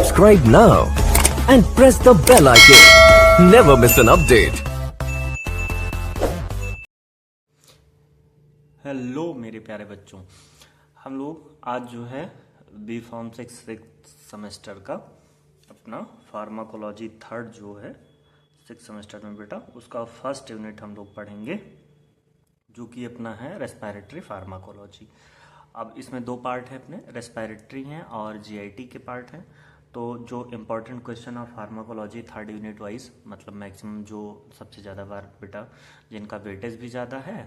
Subscribe now and press the bell icon. Never miss an update. Hello मेरे प्यारे बच्चों, हम लोग आज जो है बी फॉर्म 6 सेमेस्टर का अपना फार्माकोलॉजी थर्ड जो है 6 सेमेस्टर में बेटा उसका फर्स्ट यूनिट हम लोग पढ़ेंगे जो कि अपना है रेस्पिरेटरी फार्माकोलॉजी। अब इसमें दो पार्ट है, अपने रेस्पिरेटरी हैं और जीआईटी के पार्ट हैं। तो जो important question of pharmacology third unit wise, मतलब मैक्सिमम जो सबसे ज़्यादा बार बेटा जिनका वेटेज भी ज़्यादा है,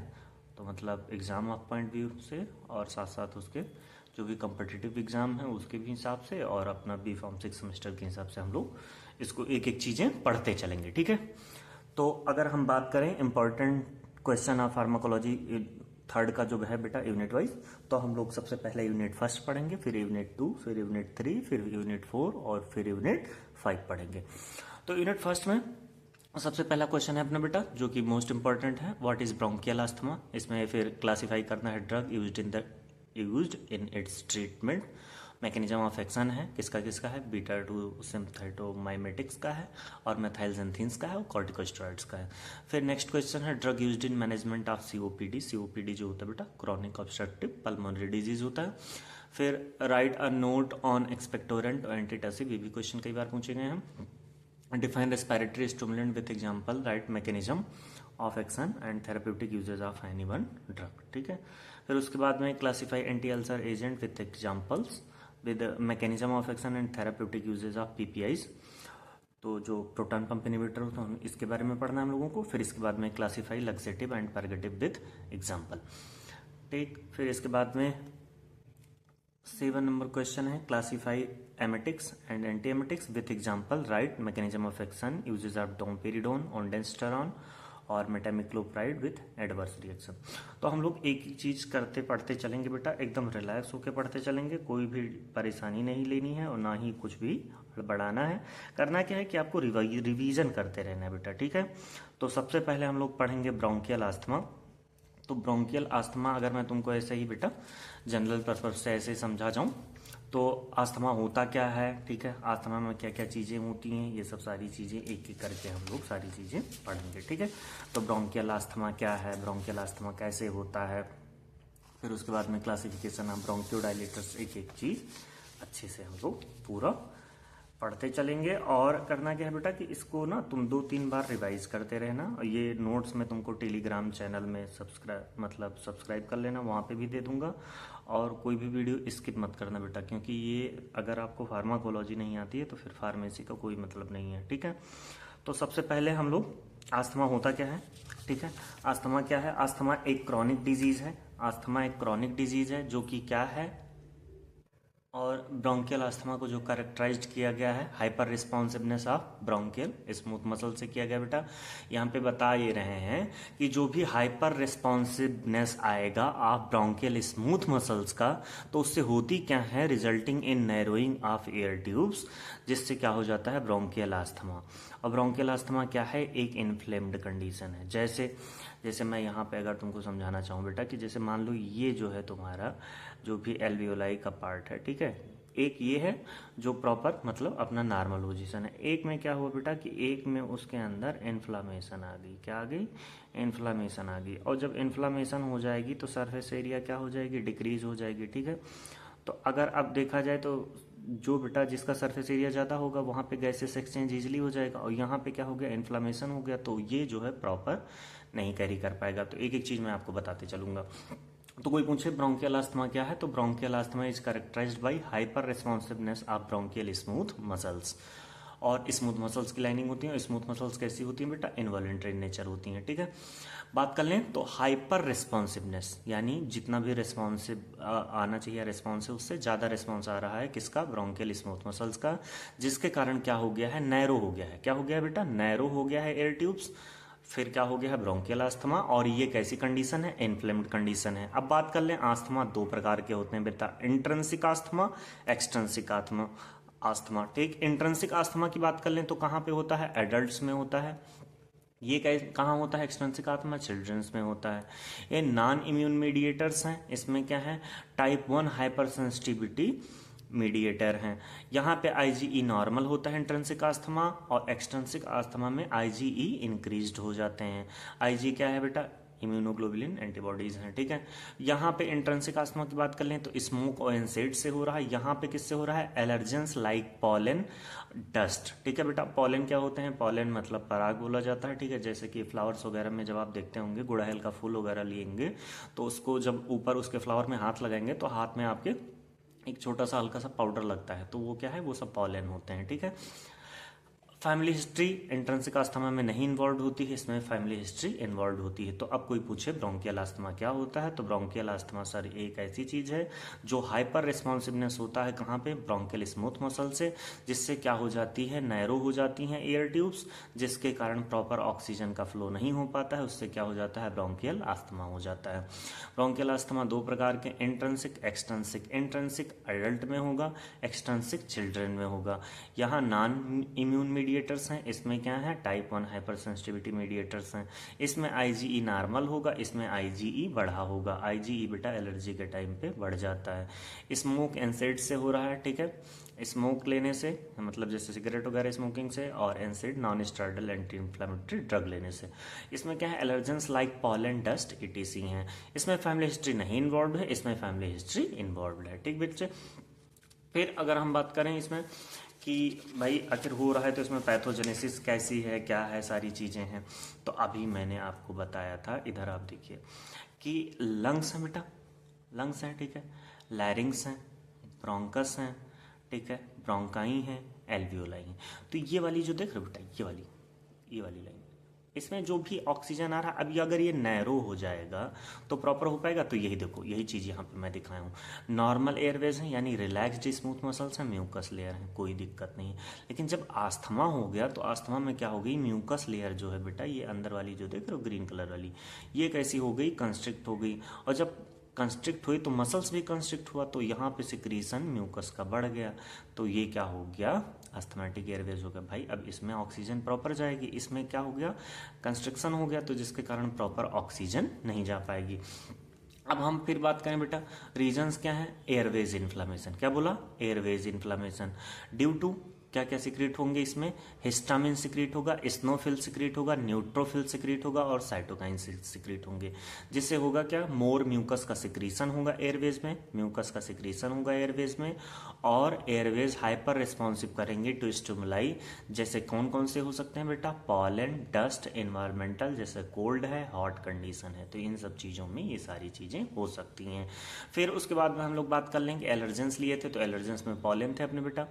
तो मतलब एग्ज़ाम ऑफ पॉइंट व्यू से और साथ साथ उसके जो भी कम्पिटिटिव एग्ज़ाम है उसके भी हिसाब से और अपना बी फॉर्म 6 सेमेस्टर के हिसाब से हम लोग इसको एक एक चीज़ें पढ़ते चलेंगे, ठीक है। तो अगर हम बात करें important question of pharmacology third का जो है बेटा यूनिट वाइज, तो हम लोग सबसे पहले यूनिट फर्स्ट पढ़ेंगे, फिर यूनिट 2, फिर यूनिट 3, फिर यूनिट 4 और फिर यूनिट 5 पढ़ेंगे। तो यूनिट फर्स्ट में सबसे पहला क्वेश्चन है अपना बेटा जो कि मोस्ट इंपॉर्टेंट है, व्हाट इज ब्रोंकियल अस्थमा। इसमें फिर क्लासिफाई करना है drug used in its treatment, mechanism of action है किसका किसका है, बीटा 2 सिम्पथेटोमाइमेटिक्स का है और मेथाइलजेंथीन्स का है और कॉर्टिकोस्टेरॉइड्स का है। फिर नेक्स्ट क्वेश्चन है drug used in management of COPD. COPD जो होता है बेटा क्रॉनिक ऑब्स्ट्रक्टिव पल्मोनरी डिजीज होता है। फिर write a note on expectorant और एंटीटसिव, ये भी क्वेश्चन कई बार पूछे गए हैं। Define respiratory stimulant with example, write mechanism of action and therapeutic uses of any one drug, ठीक है। फिर उसके बाद में classify anti ulcer agent with examples with mechanism of action and therapeutic uses of PPIs. तो जो proton pump inhibitor होता है इसके बारे में पढ़ना है हम लोगों को। फिर इसके बाद में classify laxative and purgative with example, ठीक। फिर इसके बाद में 7 नंबर क्वेश्चन है classify emetics and anti emetics with example, write mechanism of action uses of domperidone ondansetron और मेटामिक्लोप्राइड विथ एडवर्स रिएक्शन। तो हम लोग एक ही चीज करते पढ़ते चलेंगे बेटा, एकदम रिलैक्स होकर पढ़ते चलेंगे, कोई भी परेशानी नहीं लेनी है और ना ही कुछ भी बढ़ाना है। करना क्या है कि आपको रिवीजन करते रहना है बेटा, ठीक है। तो सबसे पहले हम लोग पढ़ेंगे ब्रोंकियल अस्थमा। तो ब्रोंकियल अस्थमा अगर मैं तुमको ऐसे ही बेटा जनरल पर्पज से ऐसे समझा जाऊं तो अस्थमा होता क्या है, ठीक है, अस्थमा में क्या क्या चीज़ें होती हैं, ये सब सारी चीज़ें एक एक करके हम लोग सारी चीज़ें पढ़ेंगे, ठीक है। तो ब्रोंकियल अस्थमा क्या है, ब्रोंकियल अस्थमा कैसे होता है, फिर उसके बाद में क्लासिफिकेशन ऑफ ब्रोंकियोडायलेटर्स, एक एक चीज़ अच्छे से हम लोग पूरा पढ़ते चलेंगे। और करना क्या है बेटा कि इसको ना तुम 2-3 बार रिवाइज करते रहना। ये नोट्स में तुमको टेलीग्राम चैनल में सब्सक्राइब कर लेना, वहाँ पे भी दे दूंगा। और कोई भी वीडियो स्किप मत करना बेटा, क्योंकि ये अगर आपको फार्माकोलॉजी नहीं आती है तो फिर फार्मेसी का कोई मतलब नहीं है, ठीक है। तो सबसे पहले हम लोग अस्थमा होता क्या है, ठीक है। अस्थमा क्या है, अस्थमा एक क्रॉनिक डिजीज है। अस्थमा एक क्रॉनिक डिजीज है जो कि क्या है, और ब्रोंकियल अस्थमा को जो कैरेक्टराइज्ड किया गया है hyper responsiveness of bronchial smooth muscle से किया गया बेटा। यहाँ पे बता ये रहे हैं कि जो भी हाइपर रिस्पॉन्सिवनेस आएगा ऑफ ब्रोंकियल स्मूथ मसल्स का, तो उससे होती क्या है, resulting in narrowing of air tubes, जिससे क्या हो जाता है ब्रोंकियल अस्थमा। और ब्रोंकियल अस्थमा क्या है, एक इन्फ्लेम्ड कंडीशन है। जैसे मैं यहाँ पे अगर तुमको समझाना चाहूँ बेटा कि जैसे मान लो ये जो है तुम्हारा जो भी एल्वियोलाई का पार्ट है, ठीक है, एक ये है जो प्रॉपर मतलब अपना नॉर्मल पोजीशन है। एक में क्या हुआ बेटा कि एक में उसके अंदर इन्फ्लामेशन आ गई, क्या आ गई, इन्फ्लामेशन आ गई। और जब इन्फ्लामेशन हो जाएगी तो सरफेस एरिया क्या हो जाएगी, डिक्रीज हो जाएगी, ठीक है। तो अगर अब देखा जाए तो जो बेटा जिसका सरफेस एरिया ज़्यादा होगा वहाँ पे गैसेस एक्सचेंज इजीली हो जाएगा, और यहाँ पे क्या हो गया, इन्फ्लामेशन हो गया, तो ये जो है प्रॉपर नहीं कैरी कर पाएगा। तो एक एक चीज़ मैं आपको बताते चलूंगा। तो कोई पूछे ब्रोंकियल अस्थमा क्या है, तो bronchial asthma is characterized by hyper responsiveness of bronchial smooth muscles. और स्मूथ मसल्स की लाइनिंग होती है, और स्मूथ मसल्स कैसी होती हैं बेटा, इनवॉलेंट्री नेचर होती हैं, ठीक है। बात कर लें तो हाइपर रिस्पॉन्सिवनेस यानी जितना भी रिस्पॉन्सिव आना चाहिए रिस्पॉन्सिव, उससे ज़्यादा रिस्पॉन्स आ रहा है किसका, ब्रोंकियल स्मूथ मसल्स का, जिसके कारण क्या हो गया है, नैरो हो गया है। क्या हो गया है बेटा, नैरो हो गया है एयर ट्यूब्स, फिर क्या हो गया है ब्रोंकियल अस्थमा। और ये कैसी कंडीशन है, इन्फ्लेम्ड कंडीशन है। अब बात कर लें अस्थमा दो प्रकार के होते हैं बेटा, इंट्रिंसिक अस्थमा, एक्सट्रिंसिक अस्थमा, ठीक। इंट्रिंसिक अस्थमा की बात कर लें तो कहाँ पे होता है, एडल्ट्स में होता है। ये कहाँ होता है, एक्सट्रिंसिक अस्थमा चिल्ड्रंस में होता है। ये नॉन इम्यून मीडिएटर्स हैं, इसमें क्या है, टाइप 1 हाइपर सेंसिटिविटी मीडिएटर हैं। यहाँ पे आईजीई नॉर्मल होता है इंट्रिंसिक आस्थमा, और एक्सट्रिंसिक आस्थमा में आईजीई इंक्रीज्ड हो जाते हैं। आईजी क्या है बेटा? इम्यूनोग्लोबुलिन एंटीबॉडीज हैं, ठीक है। यहाँ पे इंट्रिंसिक आस्थमा की बात कर लें तो स्मोक और एनसेड से हो रहा है। यहाँ पे किससे हो रहा है? एलर्जेंस लाइक पॉलन, डस्ट, ठीक है बेटा। पॉलन क्या होते हैं? पॉलन मतलब पराग बोला जाता है, ठीक है। जैसे कि फ्लावर्स वगैरह में जब आप देखते होंगे, गुड़हल का फूल वगैरह लेंगे तो उसको जब ऊपर उसके फ्लावर में हाथ लगाएंगे तो हाथ में आपके एक छोटा सा हल्का सा पाउडर लगता है, तो वो क्या है? वो सब पॉलन होते हैं, ठीक है। फैमिली हिस्ट्री इंट्रिंसिक आस्थमा में नहीं इन्वॉल्व होती है, इसमें फैमिली हिस्ट्री इन्वॉल्व होती है। तो अब कोई पूछे ब्रोंकियल आस्थमा क्या होता है, तो ब्रोंकियल आस्थमा सर एक ऐसी चीज है जो हाइपर रिस्पॉन्सिवनेस होता है कहाँ पे? ब्रोंकियल स्मूथ मसल से, जिससे क्या हो जाती है? नैरो हो जाती हैं एयर ट्यूब्स, जिसके कारण प्रॉपर ऑक्सीजन का फ्लो नहीं हो पाता है, उससे क्या हो जाता है? ब्रोंकियल आस्थमा हो जाता है। ब्रोंकियल आस्थमा दो प्रकार के, इंट्रिंसिक एक्सट्रिंसिक। इंट्रिंसिक एडल्ट में होगा, एक्सट्रिंसिक चिल्ड्रन में होगा। यहाँ नॉन इम्यून मीडिएटर्स हैं, इसमें क्या है? टाइप 1 हाइपर सेंसिटिविटी मीडिएटर्स हैं। इसमें आईजीई नॉर्मल होगा, इसमें आईजीई बढ़ा होगा। आईजीई बेटा एलर्जी के टाइम पे बढ़ जाता है। स्मोक एनसेड से हो रहा है, ठीक है। स्मोक लेने से, मतलब जैसे सिगरेट वगैरह स्मोकिंग से, और एनसेड non steroidal anti inflammatory drug लेने से। इसमें क्या है? Allergens like pollen, dust, etc हैं। इसमें फैमिली हिस्ट्री नहीं इन्वॉल्व है, इसमें फैमिली हिस्ट्री इन्वॉल्व है, ठीक बच्चे। फिर अगर हम बात करें इसमें कि भाई आखिर हो रहा है तो इसमें पैथोजेनेसिस कैसी है, क्या है, सारी चीज़ें हैं। तो अभी मैंने आपको बताया था, इधर आप देखिए कि लंग्स हैं बेटा, लंग्स हैं, ठीक है। लैरिंग्स हैं, ब्रोंकस हैं, ठीक है, ब्रोंकाई हैं, एल्वियोलाई हैं। तो ये वाली जो देख रहे हो बेटा, ये वाली लाइन, इसमें जो भी ऑक्सीजन आ रहा है, अभी अगर ये नैरो हो जाएगा तो प्रॉपर हो पाएगा। तो यही देखो, यही चीज़ यहाँ पे मैं दिखाया हूँ। नॉर्मल एयरवेज है, यानी रिलैक्स्ड स्मूथ मसल्स हैं, म्यूकस लेयर है, कोई दिक्कत नहीं है। लेकिन जब आस्थमा हो गया तो आस्थमा में क्या हो गई? म्यूकस लेयर जो है बेटा, ये अंदर वाली जो देख रहे हो ग्रीन कलर वाली, ये कैसी हो गई? कंस्ट्रिक्ट हो गई। और जब कंस्ट्रिक्ट हुई तो मसल्स भी कंस्ट्रिक्ट हुआ, तो यहाँ पे सिक्रीशन म्यूकस का बढ़ गया, तो ये क्या हो गया? अस्थमैटिक एयरवेज हो गया। भाई अब इसमें ऑक्सीजन प्रॉपर जाएगी, इसमें क्या हो गया? कंस्ट्रक्शन हो गया, तो जिसके कारण प्रॉपर ऑक्सीजन नहीं जा पाएगी। अब हम फिर बात करें बेटा, रीजंस क्या है? Airways inflammation. क्या बोला? एयरवेज इन्फ्लामेशन ड्यू टू क्या क्या सिक्रीट होंगे इसमें? हिस्टामिन सिक्रीट होगा, स्नोफिल सिक्रीट होगा, न्यूट्रोफिल सिक्रीट होगा, और साइटोकाइन सिक्रीट होंगे। जिससे होगा क्या? मोर म्यूकस का सिक्रीशन होगा एयरवेज में, म्यूकस का सिक्रीशन होगा एयरवेज में, और एयरवेज हाइपर रिस्पॉन्सिव करेंगे टू स्टिमुलाई। जैसे कौन कौन से हो सकते हैं बेटा? पॉलन, डस्ट, एनवायरमेंटल, जैसे कोल्ड है, हॉट कंडीशन है, तो इन सब चीज़ों में ये सारी चीज़ें हो सकती हैं। फिर उसके बाद में हम लोग बात कर लेंगे, एलर्जेंस लिए थे, तो एलर्जेंस में पॉलन थे अपने बेटा।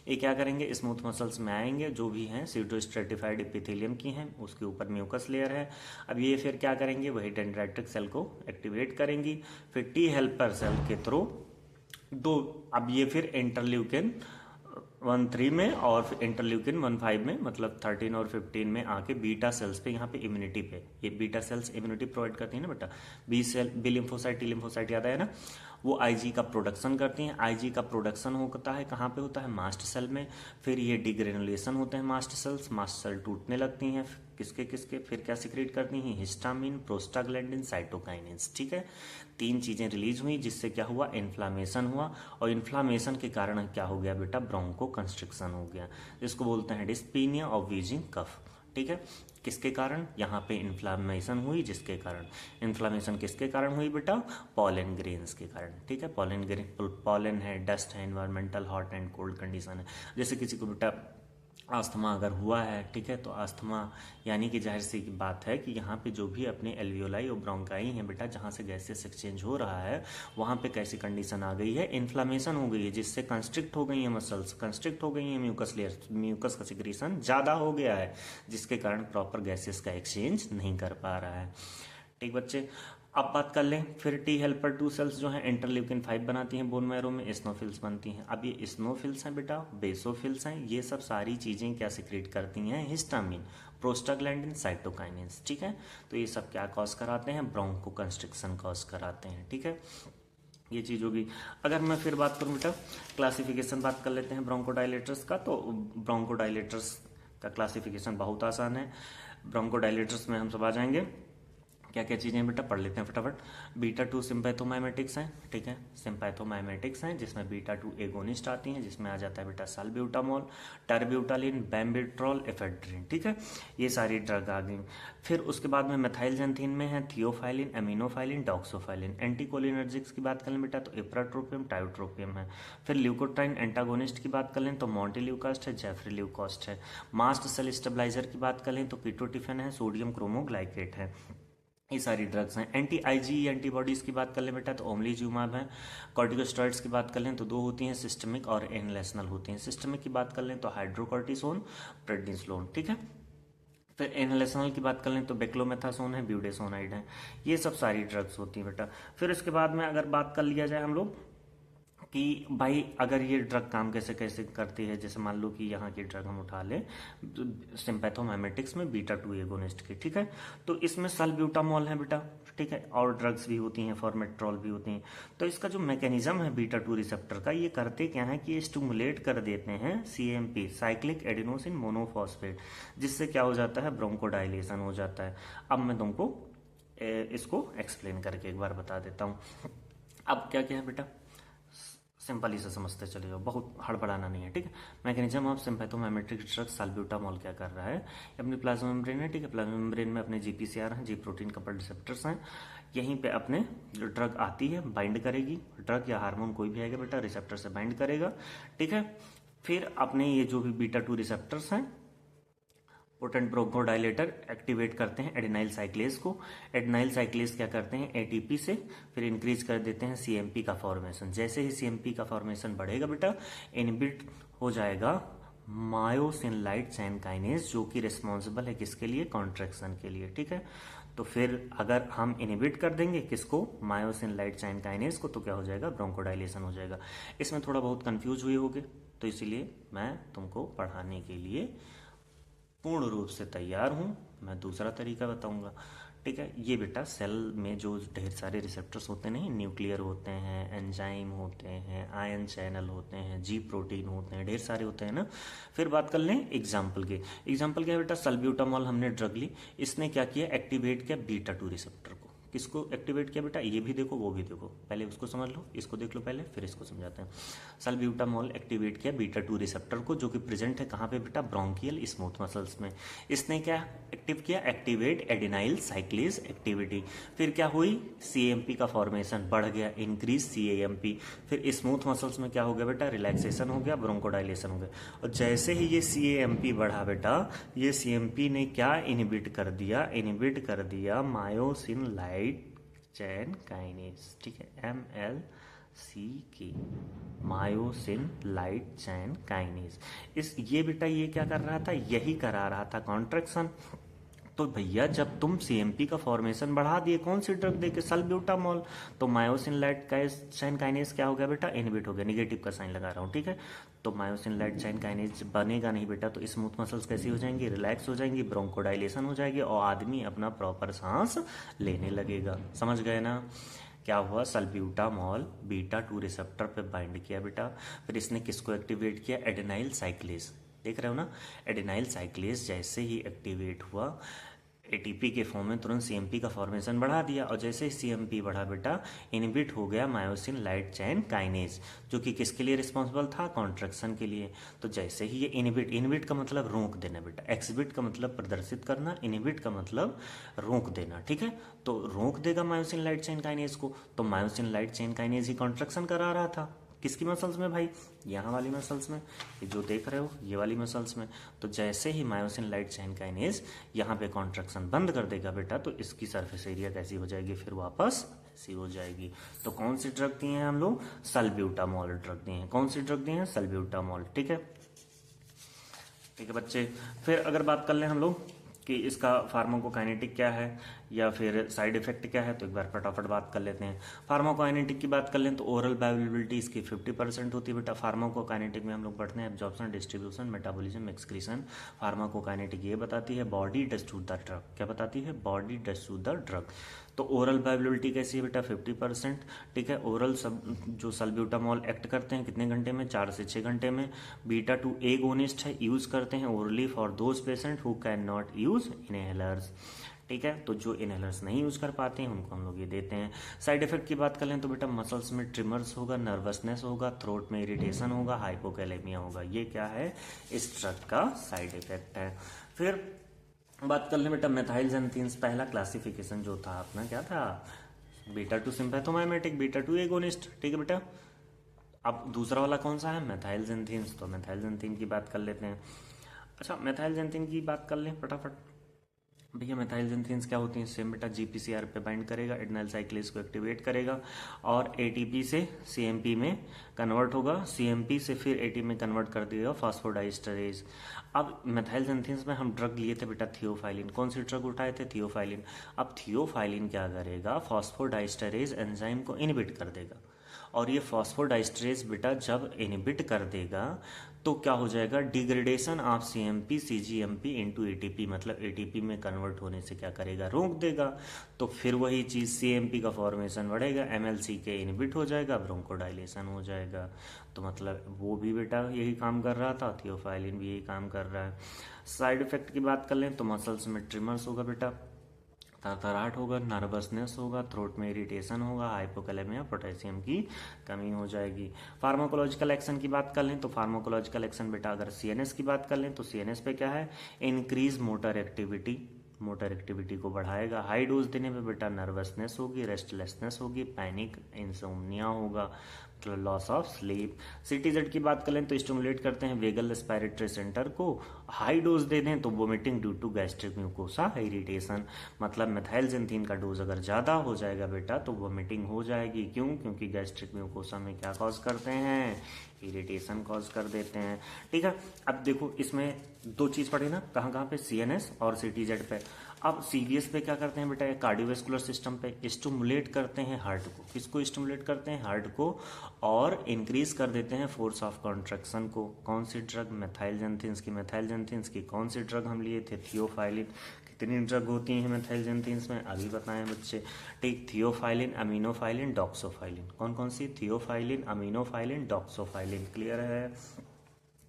ये क्या करेंगे? स्मूथ मसल्स में आएंगे, जो भी हैं सीटोस्ट्रेटिफाइड एपिथेलियम की हैं, उसके ऊपर म्यूकस लेयर है। अब ये फिर क्या करेंगे? वही डेंड्राइटिक सेल को एक्टिवेट करेंगी, फिर टी हेल्पर सेल के थ्रू अब ये फिर इंटरल्यूकिन 1-3 में और इंटरल्यूकिन 1-5 में, मतलब 13 और 15 में आके बीटा सेल्स पे, यहाँ पे इम्यूनिटी पे, ये बीटा सेल्स इम्यूनिटी प्रोवाइड करती है ना बेटा। B cell, B lymphocyte, T lymphocyte याद है ना, वो आईजी का प्रोडक्शन करती हैं। आईजी का प्रोडक्शन होता है कहाँ पे? होता है मास्ट सेल में। फिर ये डिग्रेनुलेशन होते हैं मास्ट सेल्स, मास्ट सेल टूटने लगती हैं, किसके किसके? फिर क्या सिक्रेट करती हैं? हिस्टामिन, प्रोस्टाग्लैंडिन, साइटोकाइनिन्स, ठीक है। 3 चीजें रिलीज हुई, जिससे क्या हुआ? इन्फ्लामेशन हुआ, और इन्फ्लामेशन के कारण क्या हो गया बेटा? ब्रोंको कंस्ट्रिक्शन हो गया, जिसको बोलते हैं डिस्पीनिया और वीजिंग कफ, ठीक है। किसके कारण? यहाँ पे इन्फ्लामेशन हुई, जिसके कारण इन्फ्लामेशन किसके कारण हुई बेटा? पॉलन ग्रेन्स के कारण, ठीक है। पॉलन ग्रेन, पॉलन है, डस्ट है, environmental hot and cold condition है। जैसे किसी को बेटा आस्थमा अगर हुआ है, ठीक है, तो आस्थमा यानी कि जाहिर सी बात है कि यहाँ पे जो भी अपने एल्वियोलाई और ब्रोंकाई हैं बेटा, जहाँ से गैसेस एक्सचेंज हो रहा है, वहाँ पे कैसी कंडीशन आ गई है? इन्फ्लामेशन हो गई है, जिससे कंस्ट्रिक्ट हो गई है मसल्स, कंस्ट्रिक्ट हो गई है म्यूकस लेयर, म्यूकस का सिक्रीशन ज़्यादा हो गया है, जिसके कारण प्रॉपर गैसेस का एक्सचेंज नहीं कर पा रहा है, ठीक बच्चे। अब बात कर लें फिर टी हेल्पर 2 सेल्स जो हैं इंटरल्यूकिन 5 बनाती हैं बोन मैरो में, स्नोफिल्स बनती हैं। अब ये स्नोफिल्स हैं बेटा, बेसोफिल्स हैं, ये सब सारी चीजें क्या सिक्रेट करती हैं? हिस्टामिन, प्रोस्टाग्लैंडिन, साइटोकाइनिन्स, ठीक है। तो ये सब क्या कॉज कराते हैं? ब्रोंको कंस्ट्रिक्शन कॉज कराते हैं, ठीक है। ये चीज होगी। अगर मैं फिर बात करूं बेटा क्लासिफिकेशन बात कर लेते हैं ब्रोंकोडायलेटर्स का, तो ब्रोंकोडायलेटर्स का क्लासिफिकेशन बहुत आसान है। ब्रोंकोडायलेटर्स में हम सब आ जाएंगे क्या क्या चीज़ें बेटा पढ़ लेते हैं फटाफट। बीटा 2 सिंपैथोमाइमेटिक्स हैं, ठीक है, सिंपैथोमाइमेटिक्स हैं जिसमें बीटा 2 एगोनिस्ट आती हैं, जिसमें आ जाता है बेटा सल्ब्यूटामॉल, टर्ब्यूटालिन, बेम्बिट्रॉल, एफेड्रिन, ठीक है, ये सारी ड्रग आ गई। फिर उसके बाद में मेथाइलजेंथिन में है थियोफाइलिन, एमिनोफाइलिन, डॉक्सोफाइलिन। एंटीकोलिनर्जिक्स की बात कर लें बेटा तो इप्राट्रोपियम, टायोट्रोपियम है। फिर ल्यूकोट्राइन एंटागोनिस्ट की बात कर लें तो मॉन्टेल्यूकास्ट है, जेफ्रील्यूकास्ट है। मास्ट सेल स्टेबलाइजर की बात कर लें तो कीटोटिफेन है, सोडियम क्रोमोग्लाइकेट है। ये सारी ड्रग्स हैं। एंटी आईजी एंटीबॉडीज़ की बात कर लें बेटा तो ओमलीजुमाब है। कॉर्टिकोस्टेरॉइड्स की बात कर लें तो दो होती हैं, सिस्टमिक और इनलेशनल होती हैं। सिस्टमिक की बात कर लें तो हाइड्रोकॉर्टिसोन, प्रेडनिसोलोन, ठीक है। फिर इनलेशनल की बात कर लें तो बेक्लोमेथासोन है, ब्यूडेसोनाइड है। ये सब सारी ड्रग्स होती हैं बेटा। फिर इसके बाद में अगर बात कर लिया जाए हम लोग कि भाई अगर ये ड्रग काम कैसे कैसे करती है, जैसे मान लो कि यहाँ की ड्रग हम उठा लें सिंपैथोमाइमेटिक्स में बीटा 2 एगोनिस्ट की, ठीक है, तो इसमें सल्ब्यूटामॉल है बेटा, ठीक है, और ड्रग्स भी होती हैं, फॉर्मेट्रॉल भी होती हैं। तो इसका जो मैकेनिज्म है बीटा 2 रिसेप्टर का, ये करते क्या है कि ये स्टिमुलेट कर देते हैं CAMP, साइक्लिक एडिनोसिन मोनोफॉस्फेट, जिससे क्या हो जाता है, ब्रोंकोडाइलेशन हो जाता है। अब मैं तुमको इसको एक्सप्लेन करके एक बार बता देता हूँ। अब क्या क्या है बेटा, सिंपल ही से समझते चले जाओ, बहुत हड़बड़ाना नहीं है, ठीक है। मैकेनिज्म ऑफ सिंपैथोमाइमेटिक ड्रग सल्ब्यूटामॉल क्या कर रहा है, ये अपनी प्लाज्मा मेम्ब्रेन है, ठीक है, प्लाज्मा मेम्ब्रेन में अपने GPCR हैं, जी प्रोटीन कपल्ड रिसेप्टर्स हैं, यहीं पे अपने जो ड्रग आती है बाइंड करेगी, ड्रग या हार्मोन कोई भी आएगा बेटा रिसेप्टर से बाइंड करेगा, ठीक है। फिर अपने ये जो भी बीटा 2 रिसेप्टर्स हैं पोटेंट ब्रोंकोडाइलेटर एक्टिवेट करते हैं एडेनाइल साइक्लेज को। एडेनाइल साइक्लेज क्या करते हैं, ATP से फिर इंक्रीज कर देते हैं CMP का फॉर्मेशन। जैसे ही CMP का फॉर्मेशन बढ़ेगा बेटा, इनहिबिट हो जाएगा मायोसिन लाइट चैन काइनेज, जो कि रिस्पॉन्सिबल है किसके लिए, कॉन्ट्रैक्शन के लिए, ठीक है। तो फिर अगर हम इनहिबिट कर देंगे किसको, मायोसिन लाइट चैन काइनेज को, तो क्या हो जाएगा, ब्रोंकोडाइलेशन हो जाएगा। इसमें थोड़ा बहुत कंफ्यूज हुए होगे, तो इसीलिए मैं तुमको पढ़ाने के लिए पूर्ण रूप से तैयार हूँ। मैं दूसरा तरीका बताऊंगा, ठीक है। ये बेटा सेल में जो ढेर सारे रिसेप्टर्स होते हैं, नहीं, न्यूक्लियर होते हैं, एंजाइम होते हैं, आयन चैनल होते हैं, जी प्रोटीन होते हैं, ढेर सारे होते हैं ना। फिर बात कर लें एग्जाम्पल के। एग्जाम्पल क्या है बेटा, सल्ब्यूटामॉल हमने ड्रग ली, इसने क्या किया, एक्टिवेट किया बीटा 2 रिसेप्टर को। किसको एक्टिवेट किया बेटा, ये भी देखो वो भी देखो, पहले उसको समझ लो, इसको देख लो पहले, फिर इसको समझाते हैं। सल्ब्यूटामॉल एक्टिवेट किया बीटा 2 रिसेप्टर को, जो कि प्रेजेंट है कहाँ पे बेटा, ब्रोंकियल स्मूथ मसल्स में। इसने क्या एक्टिव किया, एक्टिवेट एडिनाइल साइक्लेज एक्टिविटी। फिर क्या हुई, CAMP का फॉर्मेशन बढ़ गया, इंक्रीज CAMP। फिर स्मूथ मसल्स में क्या हो गया बेटा, रिलैक्सेशन हो गया, ब्रोंकोडाइलेशन हो गया। और जैसे ही ये CAMP बढ़ा बेटा, ये CMP ने क्या इनहिबिट कर दिया मायोसिन लाइट चैन काइनेज, ठीक है, MLCK, myosin light chain kinase. इस ये बेटा ये क्या कर रहा था, यही करा रहा था कॉन्ट्रैक्शन। तो भैया जब तुम CMP का फॉर्मेशन बढ़ा दिए, कौन सी ड्रग देके, सल्ब्यूटामॉल, तो मायोसिन लाइट चैन काइनेज क्या हो गया बेटा, इनहिबिट हो गया। निगेटिव का साइन लगा रहा हूँ, ठीक है। तो मायोसिन लाइट चैन काइनेज बनेगा नहीं बेटा, तो स्मूथ मसल्स कैसी हो जाएंगी, रिलैक्स हो जाएंगी, ब्रोंकोडाइलेशन हो जाएगी, और आदमी अपना प्रॉपर सांस लेने लगेगा। समझ गए ना। क्या हुआ, सल्ब्यूटामॉल बीटा 2 रिसेप्टर पे बाइंड किया बेटा, फिर इसने किसको एक्टिवेट किया, एडेनाइल साइक्लेज। देख रहे हो ना, एडेनाइल साइक्लेज जैसे ही एक्टिवेट हुआ, ATP के फॉर्म में तुरंत CMP का फॉर्मेशन बढ़ा दिया, और जैसे ही CMP बढ़ा बेटा, इनहिबिट हो गया मायोसिन लाइट चैन काइनेज, जो कि किसके लिए रिस्पॉन्सिबल था, कॉन्ट्रैक्शन के लिए। तो जैसे ही ये इनहिबिट का मतलब रोक देना बेटा, एक्सहिबिट का मतलब प्रदर्शित करना, इनहिबिट का मतलब रोक देना, ठीक है। तो रोक देगा मायोसिन लाइट चैन काइनेज को, तो मायोसिन लाइट चैन काइनेज ही कॉन्ट्रैक्शन करा रहा था। किसकी मसल्स में भाई, यहाँ वाली मसल्स में, ये जो देख रहे हो ये वाली मसल्स में। तो जैसे ही मायोसिन लाइट चैन काइनेज यहाँ पे कॉन्ट्रैक्शन बंद कर देगा बेटा, तो इसकी सरफेस एरिया कैसी हो जाएगी, फिर वापस ऐसी हो जाएगी। तो कौन सी ड्रग दी है हम लोग, सल्ब्यूटामॉल ड्रग दी है। कौन सी ड्रग दी है, सल्ब्यूटामॉल, ठीक है। ठीक है बच्चे, फिर अगर बात कर लें हम लोग कि इसका फार्माकोकाइनेटिक क्या है या फिर साइड इफेक्ट क्या है, तो एक बार फटाफट बात कर लेते हैं। फार्माकोकाइनेटिक की बात कर लें तो ओरल बायोअवेलेबिलिटी इसकी 50% होती है बेटा। फार्माकोकाइनेटिक में हम लोग पढ़ते हैं absorption, distribution, metabolism, excretion. Pharmacokinetic ये बताती है body does to the drug, क्या बताती है, body does to the drug. तो ओरल बायोअवेलेबिलिटी कैसी है बेटा, 50%, ठीक है। ओरल सब जो सल्ब्यूटामॉल एक्ट करते हैं कितने घंटे में, 4 से 6 घंटे में। बीटा 2 एगोनिस्ट है, यूज करते हैं orally for those patient who can not use inhalers, ठीक है। तो जो इनहेलर्स नहीं यूज कर पाते हैं उनको हम लोग ये देते हैं। साइड इफेक्ट की बात कर लें तो बेटा मसल्स में ट्रिमर्स होगा, नर्वसनेस होगा, थ्रोट में इरिटेशन होगा, हाइपोकैलेमिया होगा। ये क्या है, इस ड्रग का साइड इफेक्ट है। फिर बात कर लें बेटा मेथाइलजेंथीन्स, पहला क्लासिफिकेशन जो था अपना क्या था, beta two sympathomimetic, beta two agonist, ठीक है बेटा। अब दूसरा वाला कौन सा है, मेथाइलजेंथीन्स, तो मेथाइलजेंथीन की बात कर लेते हैं। अच्छा मेथाइलजेंथीन की बात कर लें फटाफट। भैया मेथाइलजेंथीन्स क्या होती हैं, सेम बेटा जीपीसीआर पे बाइंड करेगा, एडिनाइल साइक्लेज को एक्टिवेट करेगा और एटीपी से सीएमपी में कन्वर्ट होगा, सीएमपी से फिर एटीपी में कन्वर्ट कर देगा फॉस्फोडाइस्टरेज। अब मेथाइलजेंथीन्स में हम ड्रग लिए थे बेटा थियोफाइलिन, कौन सी ड्रग उठाए थे, थियोफाइलिन। अब थियोफाइलिन क्या करेगा, फॉस्फोडाइस्टरेज एंजाइम को इनहिबिट कर देगा, और ये फॉस्फोडाइस्टरेज बेटा जब इनहिबिट कर देगा तो क्या हो जाएगा, degradation of CMP cGMP into ATP, मतलब एटीपी में कन्वर्ट होने से क्या करेगा, रोक देगा। तो फिर वही चीज सीएमपी का फॉर्मेशन बढ़ेगा, एमएलसी के इनहिबिट हो जाएगा, ब्रोंकोडाइलेशन हो जाएगा। तो मतलब वो भी बेटा यही काम कर रहा था, थियोफाइलिन भी यही काम कर रहा है। साइड इफेक्ट की बात कर लें तो मसल्स में ट्रिमर्स होगा बेटा, थरथराहट होगा, नर्वसनेस होगा, थ्रोट में इरिटेशन होगा, हाइपोकैलेमिया, पोटेशियम की कमी हो जाएगी। फार्माकोलॉजिकल एक्शन की बात कर लें तो फार्माकोलॉजिकल एक्शन बेटा अगर सीएनएस की बात कर लें तो सीएनएस पे क्या है, increase motor activity, motor activity को बढ़ाएगा। हाई डोज देने पे बेटा नर्वसनेस होगी, रेस्टलेसनेस होगी, पैनिक, इंसोम्निया होगा, मतलब लॉस ऑफ स्लीप। सीटीजेड की बात करें तो स्टिमुलेट करते हैं वेगल रेस्पिरेटरी सेंटर को, हाई डोज दे दें तो vomiting due to gastric mucosa irritation, मतलब मेथाइलजेंथीन का डोज अगर ज़्यादा हो जाएगा बेटा तो वोमिटिंग हो जाएगी। क्यों, क्योंकि गैस्ट्रिक म्यूकोसा में क्या कॉज करते हैं, इरिटेशन कॉज कर देते हैं। ठीक है, अब देखो इसमें दो चीज पढ़े ना, कहाँ कहाँ पे, सीएनएस और सीटीजेड पे। अब सीवीएस पे क्या करते हैं बेटा, कार्डियोवेस्कुलर सिस्टम पे स्टिमुलेट करते हैं हार्ट को, किसको स्टिमुलेट करते हैं, हार्ट को, और इंक्रीज कर देते हैं फोर्स ऑफ कॉन्ट्रैक्शन को। कौन सी ड्रग, मेथाइलजेंथीन्स की, मेथाइलजेंथीन्स की कौन सी ड्रग हम लिए थे, थियोफाइलिन। कितनी ड्रग होती हैं मेथाइलजेंथीन्स में, अभी बताएं बच्चे, ठीक, थियोफाइलिन, अमीनोफाइलिन, डॉक्सोफाइलिन। कौन कौन सी, थियोफाइलिन, अमीनोफाइलिन, डॉक्सोफाइलिन। क्लियर है,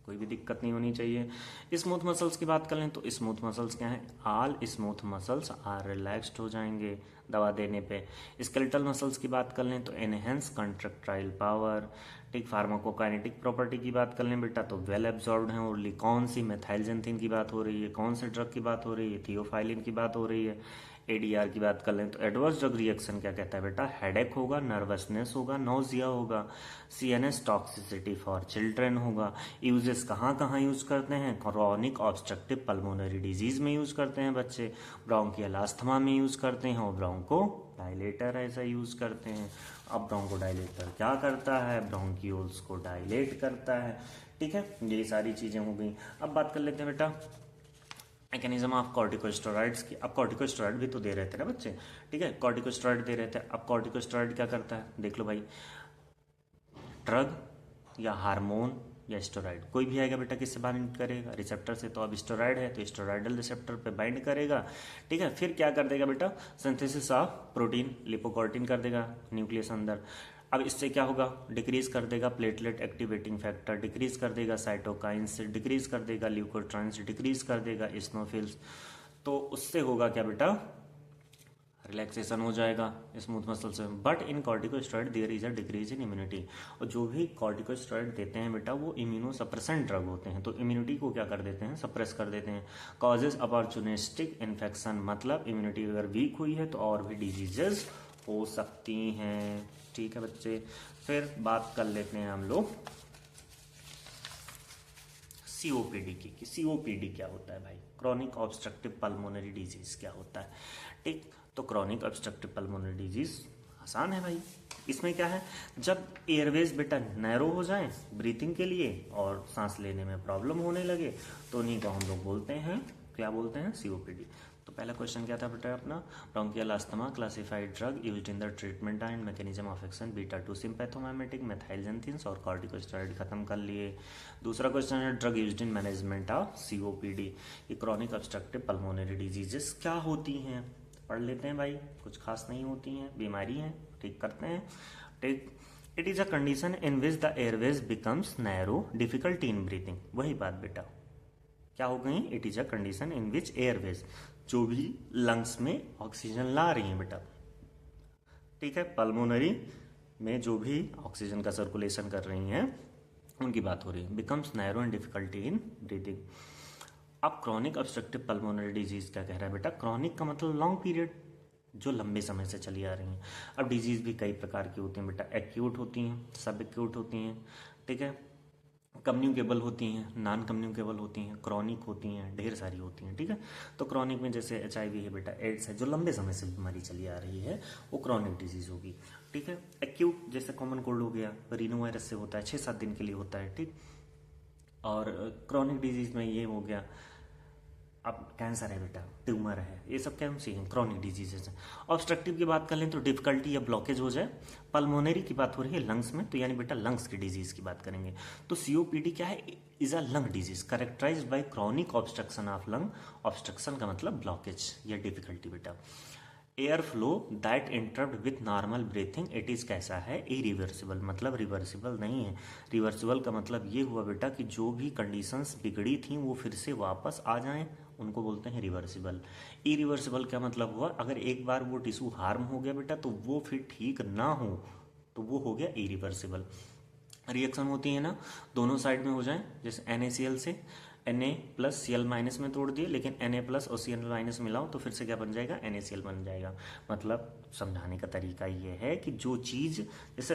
कोई भी दिक्कत नहीं होनी चाहिए। स्मूथ मसल्स की बात कर लें तो स्मूथ मसल्स क्या हैं, all smooth muscles are relaxed हो जाएंगे दवा देने पे। स्केलेटल मसल्स की बात कर लें तो एनहेंस कंट्रक्टाइल पावर। ठीक, फार्माकोकाइनेटिक प्रॉपर्टी की बात कर लें बेटा तो वेल एब्जॉर्ब्ड है ओनली। कौन सी, मेथाइलजेंथीन की बात हो रही है, कौन से ड्रग की बात हो रही है, थियोफाइलिन की बात हो रही है। एडीआर की बात कर लें तो एडवर्स ड्रग रिएक्शन क्या कहता है बेटा, हेडेक होगा, नर्वसनेस होगा, नोजिया होगा, सीएनएस टॉक्सिसिटी फॉर चिल्ड्रन होगा। यूजेस कहाँ कहाँ यूज करते हैं, क्रॉनिक ऑब्स्ट्रक्टिव पल्मोनरी डिजीज में यूज करते हैं बच्चे, ब्रोंकियल अस्थमा में यूज करते हैं, और ब्रोंको डायलेटर ऐसा यूज करते हैं। अब ब्रोंको डायलेटर क्या करता है, ब्रोंकियोल्स को डायलेट करता है। ठीक है, ये सारी चीजें हो गई। अब बात कर लेते हैं बेटा मैकेनिज्म ऑफ कॉर्टिकोस्टेरॉइड्स की। अब कॉर्टिकोस्टेरॉइड भी तो दे रहे थे ना बच्चे, ठीक है, कॉर्टिकोस्टेरॉइड दे रहे थे। अब कॉर्टिकोस्टेरॉइड क्या करता है, देख लो भाई, ड्रग या हार्मोन या स्टेरॉइड, कोई भी आएगा बेटा किससे बाइंड करेगा, रिसेप्टर से। तो अब स्टेरॉइड है तो स्टेरॉइडल रिसेप्टर पे बाइंड करेगा। ठीक है, फिर क्या कर देगा बेटा, सिंथेसिस ऑफ प्रोटीन, लिपोकॉर्टिन कर देगा न्यूक्लियस अंदर। अब इससे क्या होगा, डिक्रीज कर देगा प्लेटलेट एक्टिवेटिंग फैक्टर, डिक्रीज कर देगा साइटोकाइंस, डिक्रीज कर देगा ल्यूकोट्राइंस, डिक्रीज कर देगा इस्नोफिल्स। तो उससे होगा क्या बेटा, रिलैक्सेशन हो जाएगा स्मूथ मसल से। But in corticosteroid there is a decrease in immunity. और जो भी कॉर्टिकोस्टेरॉइड देते हैं बेटा वो इम्यूनो सप्रेसेंट ड्रग होते हैं, तो इम्यूनिटी को क्या कर देते हैं, सप्रेस कर देते हैं। कॉजेज अपॉर्चुनिस्टिक इन्फेक्शन, मतलब इम्यूनिटी अगर वीक हुई है तो और भी डिजीजेस हो सकती हैं। ठीक है बच्चे, फिर बात कर लेते हैं हम लोग सीओपीडी की। सीओपीडी क्या होता है भाई, क्रॉनिक ऑब्स्ट्रक्टिव पल्मोनरी डिजीज क्या होता है। ठीक, तो क्रॉनिक ऑब्स्ट्रक्टिव पल्मोनरी डिजीज आसान है भाई। इसमें क्या है, जब एयरवेज बेटा नैरो हो जाए ब्रीथिंग के लिए और सांस लेने में प्रॉब्लम होने लगे तो उन्हीं को हम लोग बोलते हैं, क्या बोलते हैं, सीओपीडी। तो पहला क्वेश्चन क्या था बेटा अपना, bronchial asthma classified drug used in the treatment and mechanism of action, beta two sympathomimetic, methylxanthines और कॉर्टिकोस्टेरॉइड खत्म कर लिए। दूसरा क्वेश्चन है drug used in management of COPD, ये क्रॉनिक ऑब्स्ट्रक्टिव पल्मोनरी डिजीजेस क्या होती हैं, पढ़ लेते हैं भाई, कुछ खास नहीं होती हैं, बीमारी हैं, ठीक करते हैं। ठीक, it is a condition in which the Airways becomes narrow, difficulty in breathing. वही बात बेटा क्या हो गई, it is a condition in which Airways, जो भी लंग्स में ऑक्सीजन ला रही हैं बेटा, ठीक है, पल्मोनरी में जो भी ऑक्सीजन का सर्कुलेशन कर रही हैं उनकी बात हो रही है। Becomes narrow and difficulty in breathing. अब क्रॉनिक ऑब्स्ट्रक्टिव पल्मोनरी डिजीज क्या कह रहा है बेटा? क्रॉनिक का मतलब लॉन्ग पीरियड, जो लंबे समय से चली आ रही हैं। अब डिजीज भी कई प्रकार की होती हैं बेटा, एक्यूट होती हैं, सब एक्यूट होती हैं, ठीक है, कम्युनिकेबल होती हैं, नॉन कम्युनिकेबल होती हैं, क्रॉनिक होती हैं, ढेर सारी होती हैं, ठीक है। तो क्रॉनिक में जैसे HIV है बेटा, एड्स है, जो लंबे समय से बीमारी चली आ रही है वो क्रॉनिक डिजीज होगी, ठीक है। एक्यूट जैसे कॉमन कोल्ड हो गया, रीनो वायरस से होता है, 6-7 दिन के लिए होता है, ठीक। और क्रॉनिक डिजीज में ये हो गया, अब कैंसर है बेटा, ट्यूमर है, ये सब क्या सी हैं, क्रॉनिक डिजीजेस हैं। ऑब्स्ट्रक्टिव की बात कर लें तो डिफिकल्टी या ब्लॉकेज हो जाए। पल्मोनरी की बात हो रही है लंग्स में, तो यानी बेटा लंग्स की डिजीज की बात करेंगे। तो COPD क्या है? Is a lung disease characterized by chronic obstruction of lung. Obstruction का मतलब ब्लॉकेज या डिफिकल्टी बेटा। Air flow that interrupt with normal breathing, it is कैसा है? इरिवर्सिबल, मतलब रिवर्सिबल नहीं है। रिवर्सिबल का मतलब ये हुआ बेटा कि जो भी कंडीशंस बिगड़ी थी वो फिर से वापस आ जाएं, उनको बोलते हैं रिवर्सिबल। इरिवर्सिबल क्या मतलब हुआ? अगर एक बार वो टिश्यू हार्म हो गया बेटा तो वो फिर ठीक ना हो तो वो हो गया इरिवर्सिबल। रिएक्शन होती है ना, दोनों साइड में हो जाए, जैसे NaCl से Na+Cl- में तोड़ दिए, लेकिन Na+ और Cl- मिलाओ तो फिर से क्या बन जाएगा? NaCl बन जाएगा। मतलब समझाने का तरीका ये है कि जो चीज़, जैसे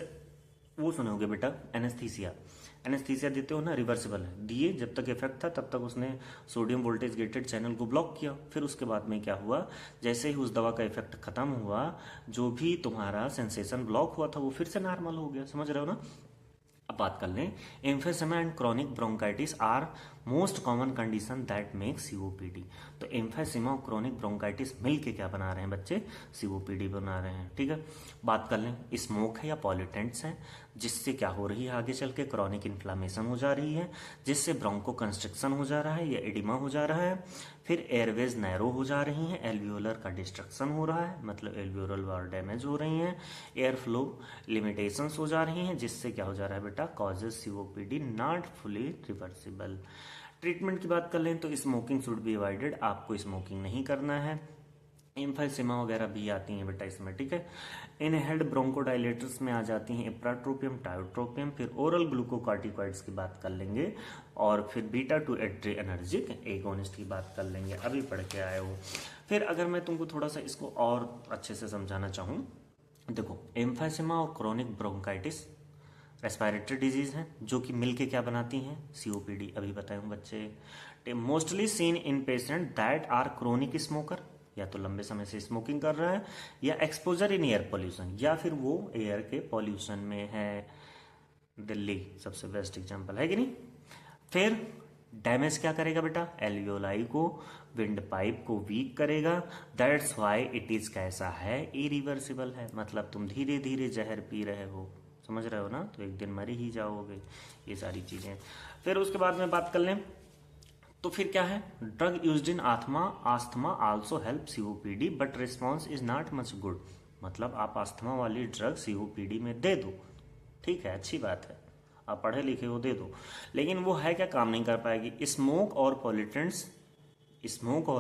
वो सुनोगे बेटा एनेस्थीसिया देते हो ना, रिवर्सिबल है, दिए जब तक इफेक्ट था तब तक उसने सोडियम वोल्टेज गेटेड चैनल को ब्लॉक किया, फिर उसके बाद में क्या हुआ, जैसे ही उस दवा का इफेक्ट खत्म हुआ, जो भी तुम्हारा सेंसेशन ब्लॉक हुआ था वो फिर से नॉर्मल हो गया। समझ रहे हो ना? अब बात कर लें, emphysema and chronic bronchitis are most common condition that make COPD। तो एम्फेसेमा और क्रॉनिक ब्रोंकाइटिस मिलके क्या बना रहे हैं बच्चे? COPD बना रहे हैं, ठीक है। बात कर लें, स्मोक है या पॉल्यूटेंट्स हैं, जिससे क्या हो रही है आगे चल के? क्रॉनिक इन्फ्लामेशन हो जा रही है, जिससे ब्रोंको कंस्ट्रक्शन हो जा रहा है या एडिमा हो जा रहा है। फिर एयरवेज नैरो हो जा रही हैं, एल्वियोलर का डिस्ट्रक्शन हो रहा है, मतलब एल्वियोलर वाल डैमेज हो रही हैं, एयर फ्लो लिमिटेशंस हो जा रही हैं, जिससे क्या हो जा रहा है बेटा? Causes COPD not fully reversible. Treatment की बात कर लें तो स्मोकिंग शुड बी अवॉइडेड, आपको स्मोकिंग नहीं करना है। एम्फाइसेमा वगैरह भी आती हैं बेटा इसमें, ठीक है। इनहेल्ड ब्रोंकोडाइलेटर्स में आ जाती हैं इप्राट्रोपियम, टायोट्रोपियम। फिर ओरल ग्लूकोकॉर्टिकॉइड्स की बात कर लेंगे, और फिर बीटा-2 एड्रेनर्जिक एगोनिस्ट की बात कर लेंगे, अभी पढ़ के आए हो। फिर अगर मैं तुमको थोड़ा सा इसको और अच्छे से समझाना चाहूँ, देखो एम्फाइसेमा और क्रॉनिक ब्रोंकाइटिस रेस्पिरेटरी डिजीज हैं, जो कि मिलके क्या बनाती हैं? COPD। अभी बताए हूँ बच्चे। Mostly seen in patient that are chronic smoker, या तो लंबे समय से स्मोकिंग कर रहा है, या एक्सपोजर इन एयर पॉल्यूशन, या फिर वो एयर के पॉल्यूशन में है। दिल्ली सबसे बेस्ट एग्जांपल है कि नहीं। फिर डैमेज क्या करेगा बेटा? एल्वियोलाई को, विंड पाइप को वीक करेगा। दैट्स वाई इट इज कैसा है? इरिवर्सिबल है, मतलब तुम धीरे धीरे जहर पी रहे हो, समझ रहे हो ना, तो एक दिन मर ही जाओगे। ये सारी चीजें। फिर उसके बाद में बात कर लें तो फिर क्या है? Drug used in asthma also help COPD but response is not much good. मतलब आप आस्थमा वाली ड्रग COPD में दे दो, ठीक है, अच्छी बात है, आप पढ़े लिखे हो, दे दो, लेकिन वो है क्या? काम नहीं कर पाएगी। स्मोक और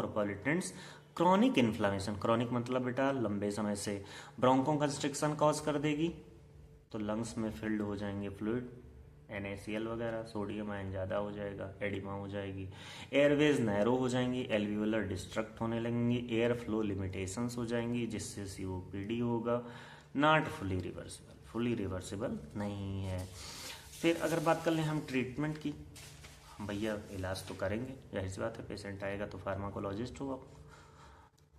पॉल्यूटेंट्स क्रॉनिक इन्फ्लामेशन, क्रॉनिक मतलब बेटा लंबे समय से, ब्रोंको कंस्ट्रिक्शन कॉज कर देगी, तो लंग्स में फिल्ड हो जाएंगे फ्लूइड, NaCl वगैरह, सोडियम आयन ज़्यादा हो जाएगा, एडिमा हो जाएगी, एयरवेज नैरो हो जाएंगी, एल्वियोलर डिस्ट्रक्ट होने लगेंगी, एयर फ्लो लिमिटेशंस हो जाएंगी, जिससे COPD होगा। Not fully reversible, fully reversible नहीं है। फिर अगर बात कर लें हम ट्रीटमेंट की, हम भैया इलाज तो करेंगे, जाहिर सी बात है, पेशेंट आएगा तो फार्माकोलॉजिस्ट हो आप,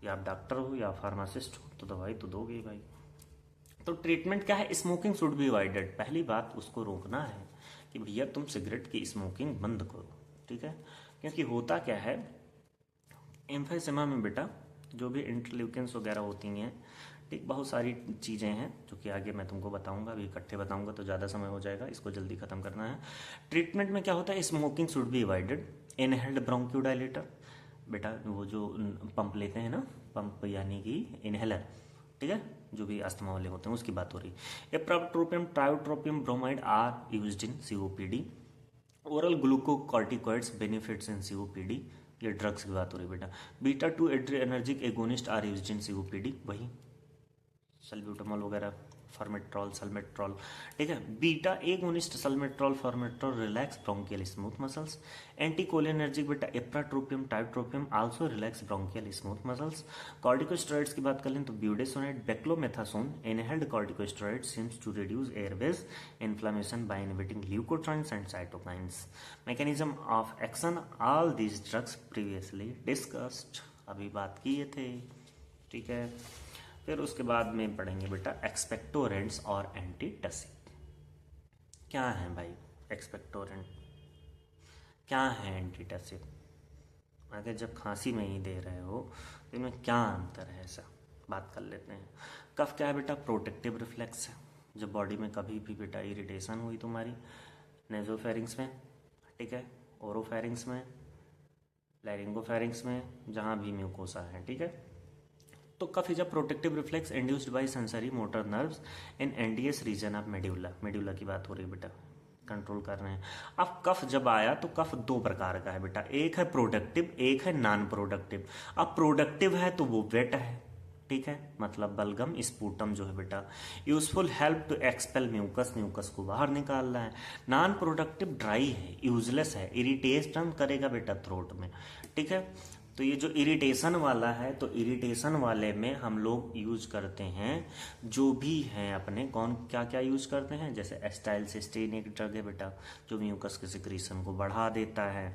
या आप डॉक्टर हो या फार्मासिस्ट हो, तो दवाई तो दोगे ही भाई। तो ट्रीटमेंट क्या है? Smoking should be avoided. पहली बात उसको रोकना है कि भैया तुम सिगरेट की स्मोकिंग बंद करो, ठीक है। क्योंकि होता क्या है, एम्फाइसेमा में बेटा जो भी इंटरल्यूकिन्स वगैरह होती हैं, ठीक, बहुत सारी चीज़ें हैं जो कि आगे मैं तुमको बताऊंगा, अभी इकट्ठे बताऊंगा तो ज़्यादा समय हो जाएगा, इसको जल्दी ख़त्म करना है। ट्रीटमेंट में क्या होता है? Smoking should be avoided. Inhaled bronchodilator, बेटा वो जो पंप लेते हैं ना, पंप यानी कि इनहेलर, ठीक है, जो भी अस्थमा वाले होते हैं उसकी बात हो रही है। Ipratropium, tiotropium bromide are used in COPD। Oral glucocorticoids benefits in COPD, ये ड्रग्स की बात हो रही है बेटा। Beta two adrenergic agonist are used in COPD, वही सल्ब्यूटामॉल वगैरह, फॉर्मेट्रॉल, सल्मेट्रॉल, ठीक है। Beta agonist salmeterol, formoterol relax bronchial smooth muscles. Anticholinergic बेटा ipratropium, tiotropium also relax bronchial smooth muscles. Corticosteroids की बात कर लें तो budesonide, beclomethasone, inhaled corticosteroid seems to reduce Airways inflammation by inhibiting leukotrienes and cytokines. Mechanism of action, all these drugs previously discussed, अभी बात किए थे, ठीक है। फिर उसके बाद में पढ़ेंगे बेटा एक्सपेक्टोरेंट्स और एंटीटसिव। क्या है भाई एक्सपेक्टोरेंट, क्या है एंटीटसिव? अगर जब खांसी में ही दे रहे हो तो इनमें क्या अंतर है, ऐसा बात कर लेते हैं। कफ क्या है बेटा? प्रोटेक्टिव रिफ्लेक्स है। जब बॉडी में कभी भी बेटा इरिटेशन हुई तुम्हारी नेजोफेरिंग्स में, ठीक है, ओरोफेरिंग्स में, लैरिंगोफेरिंग्स में, जहाँ भी म्यूकोसा है, ठीक है, तो cough is a protective reflex induced by sensory motor nerves in NDS region of medulla. Medulla की बात हो रही है बेटा, कंट्रोल कर रहे हैं। अब कफ जब आया तो कफ दो प्रकार का है बेटा, एक है प्रोडक्टिव, एक है नॉन प्रोडक्टिव। अब प्रोडक्टिव है तो वो वेट है, ठीक है, मतलब बलगम स्पूटम जो है बेटा, useful help to expel mucus, mucus को बाहर निकालना है। नॉन प्रोडक्टिव ड्राई है, यूजलेस है, इरिटेशन करेगा बेटा थ्रोट में, ठीक है। तो ये जो इरिटेशन वाला है, तो इरिटेशन वाले में हम लोग यूज करते हैं जो भी हैं अपने, कौन क्या क्या यूज करते हैं, जैसे एस्टाइलसिस्टीन एक ड्रग है बेटा जो म्यूकस के सिक्रीशन को बढ़ा देता है।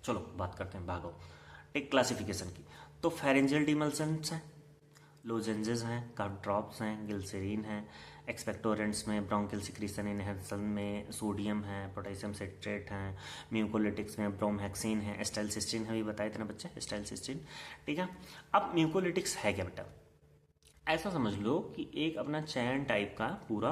चलो बात करते हैं भागो एक क्लासिफिकेशन की। तो फेरेंजियल डिमल्सेंट्स हैं, लोजेंजेस हैं, कफ ड्रॉप्स हैं, गिल्सेरीन हैं। एक्सपेक्टोरेंट्स में ब्रोंकियल सिक्रीशन इनहेलेशन में सोडियम है, पोटेशियम सिट्रेट हैं। म्यूकोलिटिक्स में ब्रोमहेक्सिन है, एस्टाइलसिस्टीन है, अभी बताए थे ना बच्चे एस्टाइलसिस्टीन, ठीक है। अब म्यूकोलिटिक्स है क्या बेटा? ऐसा समझ लो कि एक अपना चैन टाइप का पूरा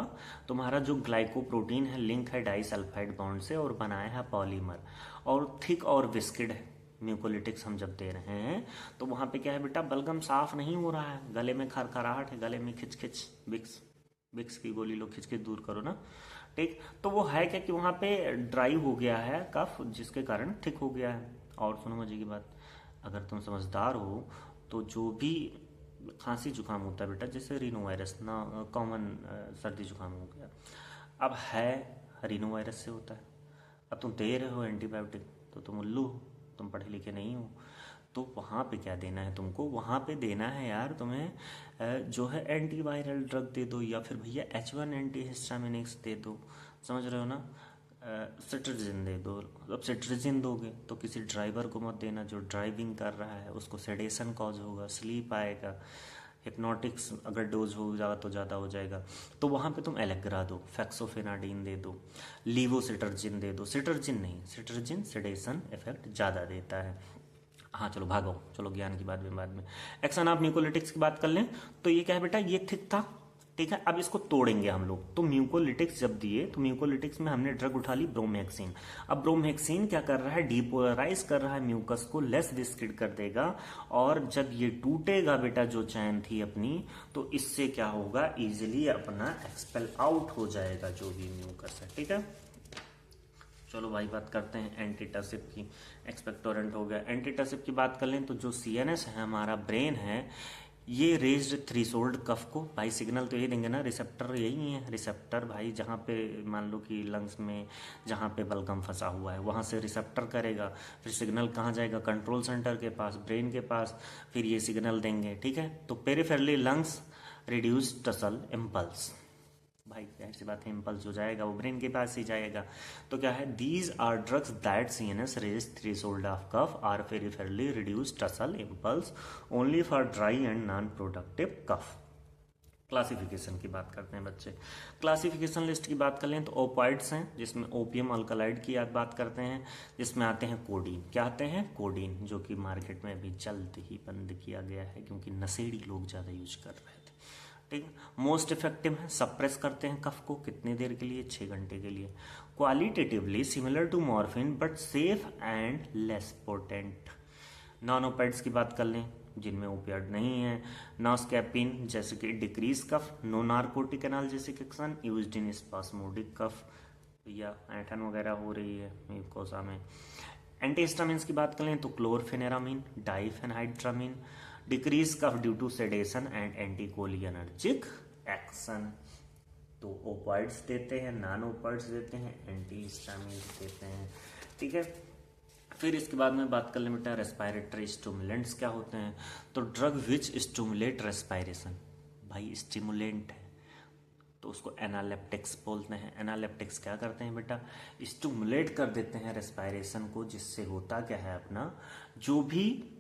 तुम्हारा जो ग्लाइकोप्रोटीन है लिंक है डाइसल्फाइड बॉन्ड से और बनाया है पॉलीमर, और थिक और विस्किड है। म्यूकोलिटिक्स हम जब दे रहे हैं तो वहां पे क्या है बेटा, बलगम साफ नहीं हो रहा है, गले में खरखराहट है, गले में खिचखिच, विक्स विक्स की गोली लो, खिचखिच दूर करो ना, ठीक। तो वो है क्या कि वहां पे ड्राई हो गया है कफ, जिसके कारण थिक हो गया है। और सुनो मजे की बात, अगर तुम समझदार हो तो जो भी खांसी जुकाम होता है बेटा, जैसे रीनो वायरस ना, कॉमन सर्दी जुकाम हो गया, अब है रीनो वायरस से होता है। अब तुम दे रहे हो एंटीबायोटिक तो तुम उल्लू हो, तुम पढ़े लिखे नहीं हो। तो वहाँ पे क्या देना है तुमको, वहाँ पे देना है यार तुम्हें जो है एंटीवायरल ड्रग दे दो, या फिर भैया H1 एंटीहिस्टामिनिक्स दे दो, समझ रहे हो ना। सिट्रजिन दे दो। अब सिट्रजिन दोगे तो किसी ड्राइवर को मत देना जो ड्राइविंग कर रहा है, उसको सेडेशन कॉज होगा, स्लीप आएगा। हिप्नोटिक्स अगर डोज हो ज़्यादा तो ज़्यादा हो जाएगा, तो वहाँ पे तुम एलेग्रा दो, फेक्सोफेनाडीन दे दो, लीवोसिट्रजिन दे दो। सिट्रजिन नहीं, सिट्रजिन सेडेशन इफेक्ट ज़्यादा देता है। हाँ चलो भागो, चलो ज्ञान की बात में बाद में। एक्शन ऑफ म्यूकोलिटिक्स की बात कर लें तो ये क्या है बेटा, ये थिक था, ठीक है। अब इसको तोड़ेंगे हम लोग, तो म्यूकोलिटिक्स जब दिए तो म्यूकोलिटिक्स में हमने ड्रग उठा ली ब्रोमहेक्सिन। अब ब्रोमहेक्सिन क्या कर रहा है, डिपोलराइज कर रहा है म्यूकस को, लेस विस्किड कर देगा, और जब ये टूटेगा बेटा जो चैन थी अपनी, तो इससे क्या होगा, इजिली अपना एक्सपेल आउट हो जाएगा जो भी म्यूकस है, ठीक है। चलो भाई बात करते हैं एंटीटसिव की। एक्सपेक्टोरेंट हो गया, एंटीटसिव की बात कर लें तो जो सीएनएस है, हमारा ब्रेन है, ये रेज्ड थ्रीशोल्ड कफ को भाई सिग्नल तो यही देंगे ना, रिसेप्टर यही है, रिसेप्टर भाई जहाँ पे मान लो कि लंग्स में जहाँ पे बलगम फंसा हुआ है वहाँ से रिसेप्टर करेगा, फिर सिग्नल कहाँ जाएगा, कंट्रोल सेंटर के पास, ब्रेन के पास, फिर ये सिग्नल देंगे, ठीक है। तो peripherally lungs reduce tussal impulse, भाई जाहिर सी बात है इम्पल्स जो जाएगा वो ब्रेन के पास ही जाएगा। तो क्या है, these are drugs that CNS raise threshold of cough or peripherally reduce tussal impulse only for dry and non productive cough. Classification की बात करते हैं बच्चे। क्लासिफिकेशन लिस्ट की बात कर लें तो ओपाइड्स हैं, जिसमें ओपियम अल्कलाइड की बात करते हैं, जिसमें आते हैं कोडीन। क्या आते हैं, कोडीन, जो कि मार्केट में अभी जल्द ही बंद किया गया है क्योंकि नशेड़ी लोग ज़्यादा यूज कर रहे थे, ठीक। मोस्ट इफेक्टिव है, सप्रेस करते हैं कफ को, कितने देर के लिए, 6 घंटे के लिए। Qualitatively similar to morphine but safe and less potent. Non opioids की बात कर लें जिनमें ओपियाइड नहीं है, नॉस्कैपिन जैसे कि decrease cough, no narcotic analgesic action used in spasmodic cough, या ऐंठन वगैरह हो रही है म्यूकोसा में। एंटीहिस्टामिन्स की बात करें तो chlorpheniramine, diphenhydramine, decrease cough due to sedation and anticholinergic action. तो ओपॉइड्स देते हैं, नॉन ओपॉइड्स देते हैं, एंटीहिस्टामिन्स देते हैं, ठीक है। फिर इसके बाद में बात कर लें बेटा रेस्पिरेटरी स्टिमुलेंट्स क्या होते हैं। तो ड्रग विच स्टिमुलेट रेस्पिरेशन, भाई स्टिमुलेंट है तो उसको एनालेप्टिक्स बोलते हैं। एनालेप्टिक्स क्या करते हैं बेटा, स्टिमुलेट कर देते हैं रेस्पिरेशन को, जिससे होता क्या है अपना जो भी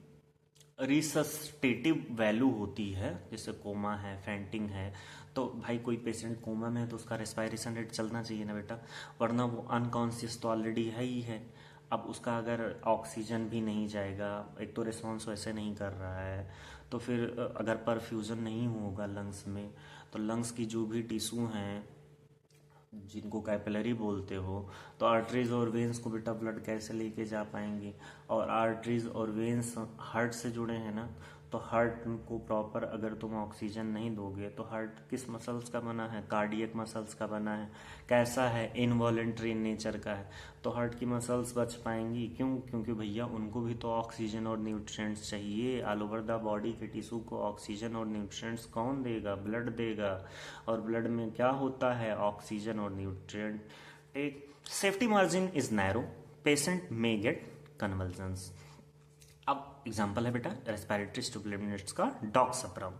रिसस्टेटिव वैल्यू होती है, जैसे कोमा है, फेंटिंग है, तो भाई कोई पेशेंट कोमा में है तो उसका रेस्पिरेशन रेट चलना चाहिए ना बेटा, वरना वो अनकॉन्शियस तो ऑलरेडी है ही है। अब उसका अगर ऑक्सीजन भी नहीं जाएगा, एक तो रिस्पॉन्स वैसे नहीं कर रहा है, तो फिर अगर परफ्यूजन नहीं होगा लंग्स में, तो लंग्स की जो भी टिश्यू हैं जिनको कैपिलरी बोलते हो, तो आर्टरीज और वेन्स को बेटा ब्लड कैसे लेके जा पाएंगे। और आर्टरीज और वेन्स हार्ट से जुड़े हैं ना, तो हार्ट को प्रॉपर अगर तुम ऑक्सीजन नहीं दोगे तो हार्ट किस मसल्स का बना है, कार्डियक मसल्स का बना है, कैसा है, इनवॉलेंट्री नेचर का है, तो हार्ट की मसल्स बच पाएंगी। क्यों? क्योंकि भैया उनको भी तो ऑक्सीजन और न्यूट्रिएंट्स चाहिए। ऑल ओवर द बॉडी के टिश्यू को ऑक्सीजन और न्यूट्रिएंट्स कौन देगा? ब्लड देगा। और ब्लड में क्या होता है? ऑक्सीजन और न्यूट्रिएंट। एक safety margin is narrow, patient may gate convulsions. अब एग्जांपल है बेटा रेस्पिरेटरी स्टिमुलेंट्स का डॉक्साप्राम,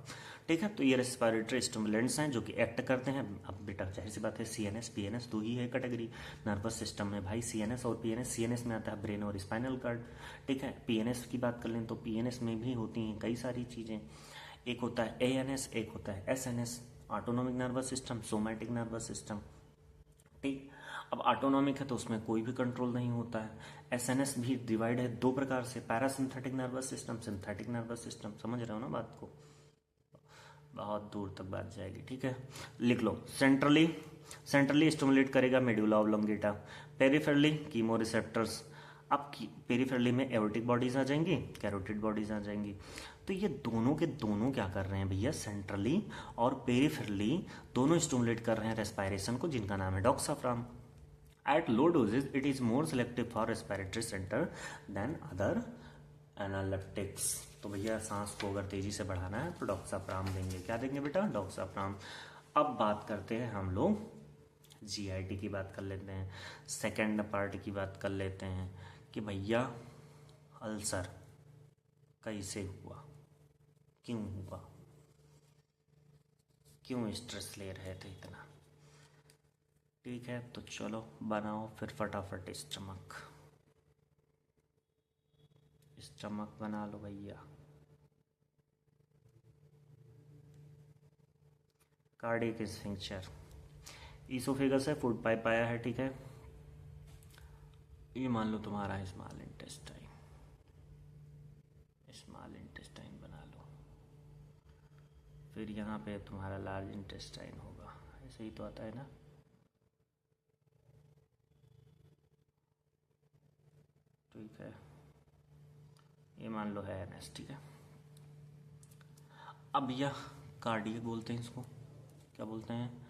ठीक है। तो ये रेस्पिरेटरी स्टिमुलेंट्स हैं जो कि एक्ट करते हैं। अब बेटा जाहिर सी बात है सीएनएस पीएनएस दो ही है कैटेगरी नर्वस सिस्टम में भाई, सीएनएस और पीएनएस। सीएनएस में आता है ब्रेन और स्पाइनल कार्ड, ठीक है। पीएनएस की बात कर लें तो पीएनएस में भी होती हैं कई सारी चीज़ें, एक होता है एएनएस, एक होता है SNS, autonomic nervous system, somatic nervous system, ठीक। अब ऑटोनॉमिक है तो उसमें कोई भी कंट्रोल नहीं होता है। एसएनएस भी डिवाइड है दो प्रकार से, parasympathetic nervous system, synthetic nervous system. समझ रहे हो ना बात को? बहुत दूर तक बात जाएगी, ठीक है। लिख लो, सेंट्रली स्टिमुलेट करेगा medulla oblongata, peripherally chemo receptors. अब पेरिफेरली में एओर्टिक बॉडीज आ जाएंगी, कैरोटिड बॉडीज आ जाएंगी। तो ये दोनों के दोनों क्या कर रहे हैं भैया, सेंट्रली और पेरिफेरली दोनों स्टिमुलेट कर रहे हैं रेस्पिरेशन को, जिनका नाम है डॉक्साफ्राम। At low doses, it is more selective for respiratory center than other analeptics. तो भैया सांस को अगर तेजी से बढ़ाना है तो डॉक्साप्राम देंगे। क्या देंगे बेटा? डॉक्साप्राम। अब बात करते हैं हम लोग जीआईटी की बात कर लेते हैं, सेकेंड पार्ट की बात कर लेते हैं कि भैया अल्सर कैसे हुआ, क्यों हुआ, क्यों स्ट्रेस ले रहे थे इतना, ठीक है। तो चलो बनाओ फिर फटाफट स्टमक बना लो भैया। कार्डियक स्फिंक्टर, ईसोफेगस है, फूड पाइप आया है, ठीक है। ये मान लो तुम्हारा स्मॉल इंटेस्टाइन बना लो। फिर यहाँ पे तुम्हारा लार्ज इंटेस्टाइन होगा, ऐसे ही तो आता है ना। ठीक है, ये मान लो है एनएस, ठीक है। अब यह कार्डियक बोलते हैं, इसको क्या बोलते हैं?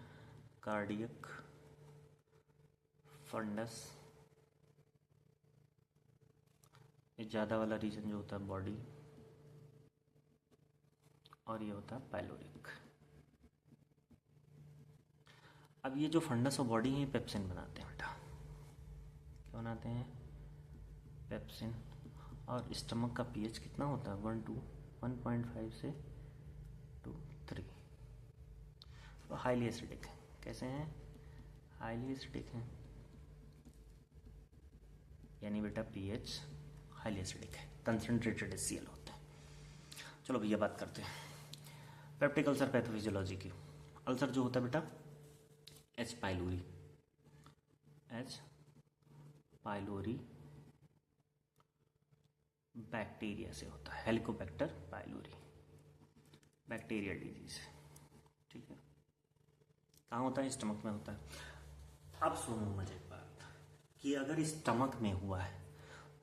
Cardiac fundus. ये ज़्यादा वाला रीजन जो होता है बॉडी, और ये होता है पाइलोरिक। अब ये जो फंडस और बॉडी है पेप्सिन बनाते हैं बेटा, क्या बनाते हैं? पेप्सिन। और स्टमक का पीएच कितना होता है? 1.5 से 2-3। तो हाईली एसिडिक है। कैसे हैं? हाईली एसिडिक हैं, यानी बेटा पीएच हाईली एसिडिक है, कंसंट्रेटेड HCl होता है। चलो भैया बात करते हैं पेप्टिक अल्सर पैथोफिजियोलॉजी की। अल्सर जो होता है बेटा एच पाइलोरी बैक्टीरिया से होता है, हेलिकोबैक्टर पाइलोरी, बैक्टीरियल डिजीज, ठीक है। कहाँ होता है? स्टमक में होता है। अब सुनो मुझे बात कि अगर स्टमक में हुआ है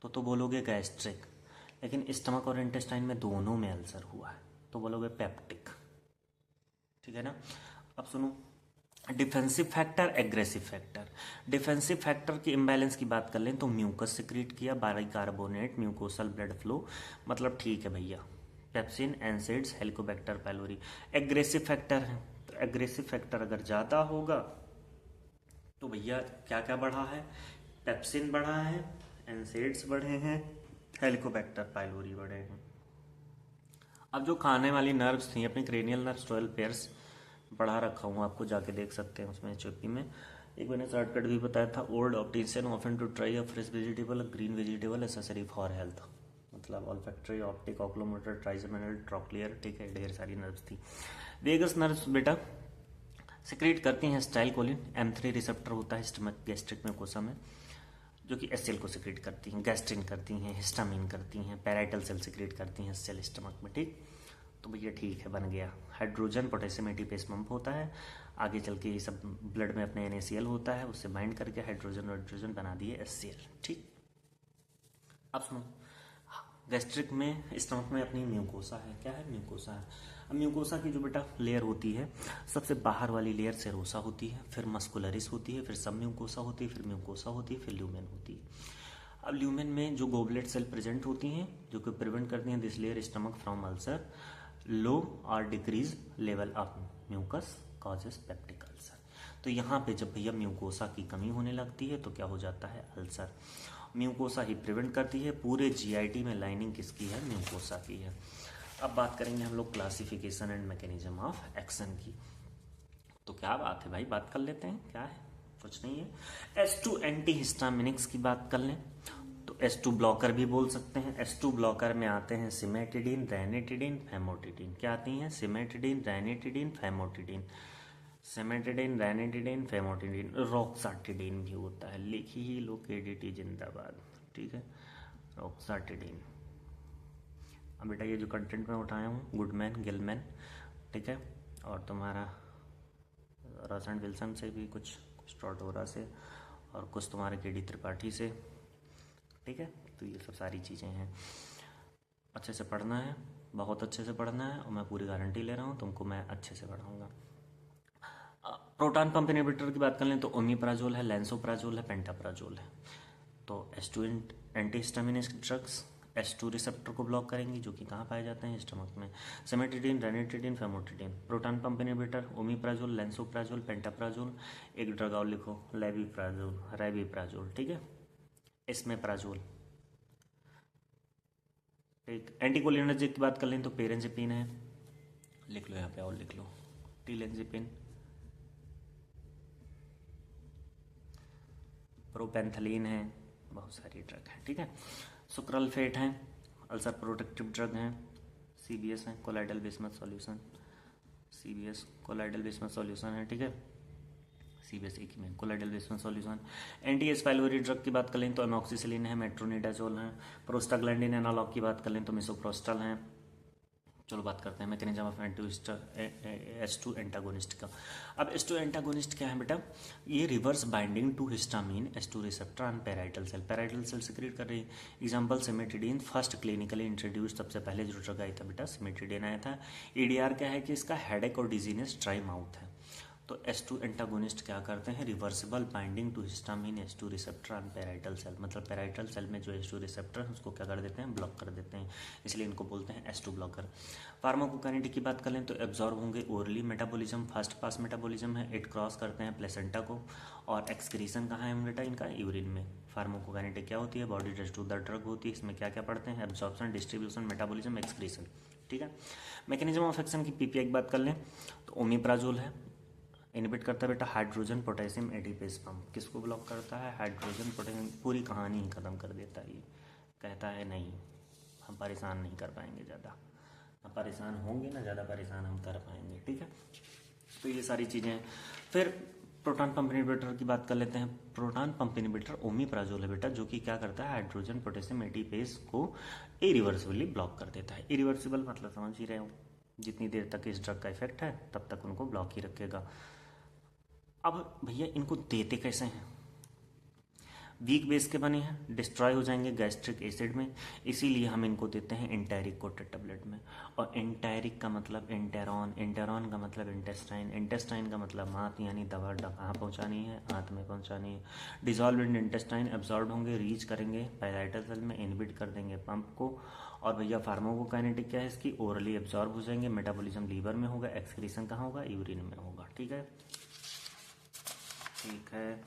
तो बोलोगे गैस्ट्रिक, लेकिन स्टमक और इंटेस्टाइन में दोनों में अल्सर हुआ है तो बोलोगे पेप्टिक, ठीक है ना। अब सुनो, defensive factor, aggressive factor. Defensive factor की इम्बैलेंस की बात कर लें तो म्यूकस सिक्रीट किया, बाइकार्बोनेट, म्यूकोसल ब्लड फ्लो, मतलब ठीक है भैया, pepsin, NSAIDs, Helicobacter pylori. Aggressive factor है, तो एग्रेसिव फैक्टर अगर ज़्यादा होगा तो भैया क्या क्या बढ़ा है, पेप्सिन बढ़ा है, एनसेड्स बढ़े हैं, हेलिकोबैक्टर पाइलोरी बढ़े हैं। अब जो खाने वाली नर्व्स थी अपनी क्रेनियल नर्व्स 12 पेयर्स बढ़ा रखा हूँ, आपको जाके देख सकते हैं उसमें एचओपी में। एक मैंने शॉर्टकट भी बताया था, old optician often to try a fresh vegetable, green vegetable necessary for health, मतलब olfactory, optic, oculomotor, trigeminal, trochlear, ठीक है, ढेर सारी नर्व्स थी। वेगस नर्व्स बेटा सिक्रेट करती हैं स्टाइल कोलिन, M3 रिसेप्टर होता है स्टमक गैस्ट्रिक म्यूकोसा में, जो कि एसएल को सिक्रेट करती हैं, गैस्ट्रिन करती हैं, हिस्टामिन करती हैं, पैराइटल सेल सिक्रेट करती हैं सेल स्टमक में, ठीक। तो भैया ठीक है, बन गया। हाइड्रोजन पोटेशियम एटीपेस पंप होता है, आगे चल के ये सब ब्लड में अपने NaCl होता है, उससे बाइंड करके हाइड्रोजन हाइड्रोजन बना दिए HCl, ठीक। अब सुनो, गैस्ट्रिक में स्टमक में अपनी म्यूकोसा है, क्या है, म्यूकोसा है। अब म्यूकोसा की जो बेटा लेयर होती है, सबसे बाहर वाली लेयर सेरोसा होती है, फिर मस्कुलरिस होती है, फिर सब म्यूकोसा होती है, फिर म्यूकोसा होती है, फिर ल्यूमेन होती है। अब ल्यूमेन में जो गोबलेट सेल प्रेजेंट होती हैं जो कि प्रिवेंट करती हैं this layer stomach from ulcer, low और decrease level of mucus causes peptic ulcer. तो यहाँ पे जब भैया म्यूकोसा की कमी होने लगती है तो क्या हो जाता है, अल्सर। म्यूकोसा ही प्रिवेंट करती है, पूरे GIT में लाइनिंग किसकी है, म्यूकोसा की है। अब बात करेंगे हम लोग classification and mechanism of action की। तो क्या बात है भाई, बात कर लेते हैं, क्या है, कुछ नहीं है। S2 एंटी हिस्टामिनिक्स की बात कर लें तो S2 ब्लॉकर भी बोल सकते हैं। S2 ब्लॉकर में आते हैं सिमेटिडिन, रैनिटिडिन, फेमोटिडिन। क्या आती हैं, cimetidine, ranitidine, famotidine. Cimetidine, ranitidine, famotidine, roxatidine भी होता है, लिखी ही लो, KDT जिंदाबाद, ठीक है, रॉक्साटिडिन। अब बेटा ये जो कंटेंट में उठाया हूँ, गुडमैन, गिलमैन, ठीक है, और तुम्हारा रॉसन विल्सन से भी कुछ टोटोरा से, और कुछ तुम्हारे KD त्रिपाठी से, ठीक है। तो ये सब सारी चीज़ें हैं, अच्छे से पढ़ना है, बहुत अच्छे से पढ़ना है, और मैं पूरी गारंटी ले रहा हूँ तुमको, मैं अच्छे से पढ़ाऊँगा। प्रोटॉन पंप इनहिबिटर की बात कर लें तो ओमिप्राजोल है, लैंसोप्राजोल है, पेंटाप्राजोल है। तो S2 antihistaminic drugs S2 receptor को ब्लॉक करेंगी, जो कि कहाँ पाए जाते हैं, स्टमक में। Cimetidine, ranitidine, famotidine. Proton pump inhibitor omeprazole, lansoprazole, pantoprazole. एक ड्रग और लिखो, लेविप्राजोल, रेविप्राजोल, ठीक है, एस्मेप्राजोल, ठीक। एंटीकोलिनर्जिक की बात कर लें तो पेरेंजिपिन है, लिख लो यहाँ पे, और लिख लो, टीलेंजिपिन, प्रोपेंथलीन है, बहुत सारी ड्रग हैं, ठीक है। सुक्रलफेट हैं, अल्सर प्रोटेक्टिव ड्रग हैं। CBS है, colloidal bismuth solution, CBS colloidal bismuth solution है, ठीक है, CBS एक ही में, colloidal bismuth solution. Anti H pylori drug की बात कर लें तो एमॉक्सिसिलिन है, मेट्रोनिडाजोल है। प्रोस्टाग्लैंडिन एनालॉग की बात कर लें तो मिसोप्रोस्टल है। चलो बात करते हैं मैकेनिज्म ऑफ S2 एंटागोनिस्ट का। अब S2 एंटागोनिस्ट क्या है बेटा, ये reverse binding to histamine S2 receptor on parietal cell, parietal cell secrete कर रही है। Example cimetidine, first clinically introduce, सबसे पहले जो ड्रग आया था बेटा सिमेटिडिन आया था। EDR क्या है कि इसका हेडेक और डिजीनेस, ड्राई माउथ है। तो S2 एंटागोनिस्ट क्या करते हैं, reversible binding to histamine S2 receptor on parietal cell, मतलब पैराइटल सेल में जो S2 रिसेप्टर है उसको क्या कर देते हैं, ब्लॉक कर देते हैं, इसलिए इनको बोलते हैं S2 ब्लॉकर। फार्माकोकाइनेटिक की बात कर लें तो एब्जॉर्ब होंगे orally, metabolism fast pass metabolism है, इट क्रॉस करते हैं प्लेसेंटा को, और एक्सक्रीशन कहाँ है बेटा इनका, यूरिन में। फार्माकोकाइनेटिक क्या होती है, body test to the drug होती है, इसमें क्या क्या पढ़ते हैं, एब्जॉर्प्शन, डिस्ट्रीब्यूशन, मेटाबॉलिज्म, एक्सक्रीशन, ठीक है। मैकेनिज्म ऑफ एक्शन की PPI की बात कर लें तो ओमिप्राजोल है, इनहिबिट करता है बेटा हाइड्रोजन पोटेशियम एटीपेस पंप, किसको ब्लॉक करता है, हाइड्रोजन पोटेशियम, पूरी कहानी ही खत्म कर देता है ये, कहता है नहीं हम परेशान नहीं कर पाएंगे ज़्यादा, हम परेशान होंगे ना, ज़्यादा परेशान हम कर पाएंगे, ठीक है। तो ये सारी चीज़ें। फिर प्रोटॉन पंप इनहिबिटर की बात कर लेते हैं। प्रोटॉन पंप इनहिबिटर ओमिप्राजोल है बेटा, जो कि क्या करता है, हाइड्रोजन पोटेशियम एटीपेस को इरिवर्सिबली ब्लॉक कर देता है। इरिवर्सिबल मतलब समझ ही रहे हो, जितनी देर तक इस ड्रग का इफेक्ट है तब तक उनको ब्लॉक ही रखेगा। अब भैया इनको देते कैसे हैं, वीक बेस के बने हैं, डिस्ट्रॉय हो जाएंगे गैस्ट्रिक एसिड में, इसीलिए हम इनको देते हैं एंटायरिक कोटेड टेबलेट में। और एंटायरिक का मतलब एंटेरॉन, एंटेरॉन का मतलब इंटेस्टाइन, इंटेस्टाइन का मतलब आंत, यानी दवा कहाँ पहुँचानी है, आंत में पहुँचानी है। डिजॉल्व इन इंटेस्टाइन, एब्जॉर्ब होंगे, रीच करेंगे पैराइटल सेल में, इनहिबिट कर देंगे पंप को। और भैया फार्माकोकाइनेटिक क्या है इसकी, ओरली एब्जॉर्ब हो जाएंगे, मेटाबॉलिज्म लीवर में होगा, एक्सक्रीशन कहाँ होगा, यूरिन में होगा। ठीक है, ठीक है।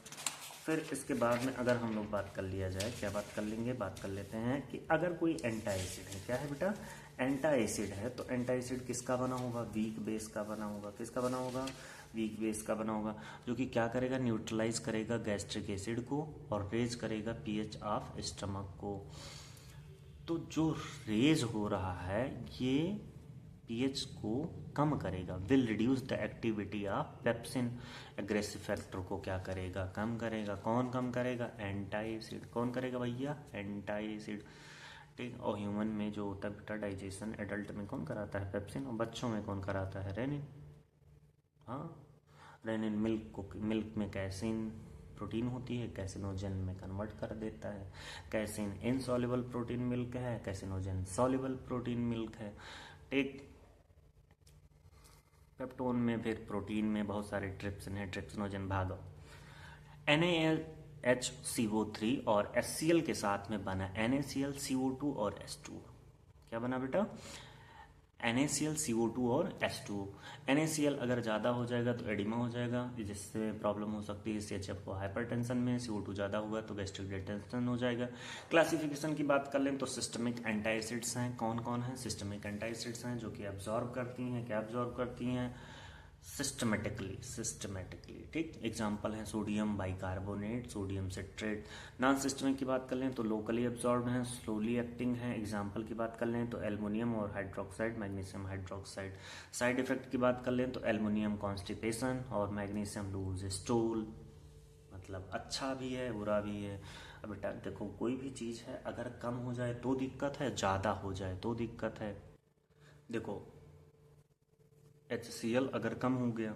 फिर इसके बाद में अगर हम लोग बात कर लिया जाए, क्या बात कर लेंगे, बात कर लेते हैं कि अगर कोई एंटा एसिड है, क्या है बेटा, एंटा एसिड है, तो एंटा एसिड किसका बना होगा, वीक बेस का बना होगा। किसका बना होगा, वीक बेस का बना होगा, जो कि क्या करेगा, न्यूट्रलाइज करेगा गैस्ट्रिक एसिड को और रेज करेगा पीएच ऑफ स्टमक को। तो जो रेज हो रहा है ये पीएच को कम करेगा, will reduce the activity of pepsin, aggressive factor को क्या करेगा, कम करेगा। कौन कम करेगा, एंटी एसिड। कौन करेगा भैया, एंटी एसिड। ठीक, और ह्यूमन में जो होता है बेटा डाइजेशन, एडल्ट में कौन कराता है, पेप्सिन, और बच्चों में कौन कराता है, रेनिन। हाँ, रेनिन मिल्क में कैसिन प्रोटीन होती है, कैसिनोजन में कन्वर्ट कर देता है। कैसिन इनसॉल्युबल प्रोटीन मिल्क है, कैसिनोजन सॉल्युबल प्रोटीन मिल्क है। ठीक, पेप्टोन में फिर प्रोटीन में बहुत सारे ट्रिप्सिन है, ट्रिप्सिनोजन भागो। NaHCO3 और HCl के साथ में बना NaCl, CO2 और H2। क्या बना बेटा, NaCl, CO2 और H2। NaCl अगर ज़्यादा हो जाएगा तो एडिमा हो जाएगा, जिससे प्रॉब्लम हो सकती है CHF को हाइपरटेंशन में। CO2 ज़्यादा होगा तो गैस्ट्रिक डिटेंशन हो जाएगा। क्लासिफिकेशन की बात कर लें तो सिस्टमिक एंटी एसिड्स हैं। कौन कौन है, सिस्टमिक एंटी एसिड्स हैं जो कि एब्जॉर्ब करती हैं, क्या एब्जॉर्ब करती हैं, सिस्टमेटिकली। ठीक, एग्जाम्पल है sodium bicarbonate, sodium citrate. Non systemic की बात कर लें तो लोकली एब्जॉर्ब हैं, स्लोली एक्टिंग है। एग्जाम्पल की बात कर लें तो एल्युमिनियम और hydroxide, magnesium hydroxide. Side effect की बात कर लें तो एल्युमिनियम कॉन्स्टिपेशन और मैग्नीशियम लूज स्टूल। मतलब अच्छा भी है बुरा भी है। अब बेटा देखो, कोई भी चीज़ है अगर कम हो जाए तो दिक्कत है, ज़्यादा हो जाए तो दिक्कत है। देखो HCl अगर कम हो गया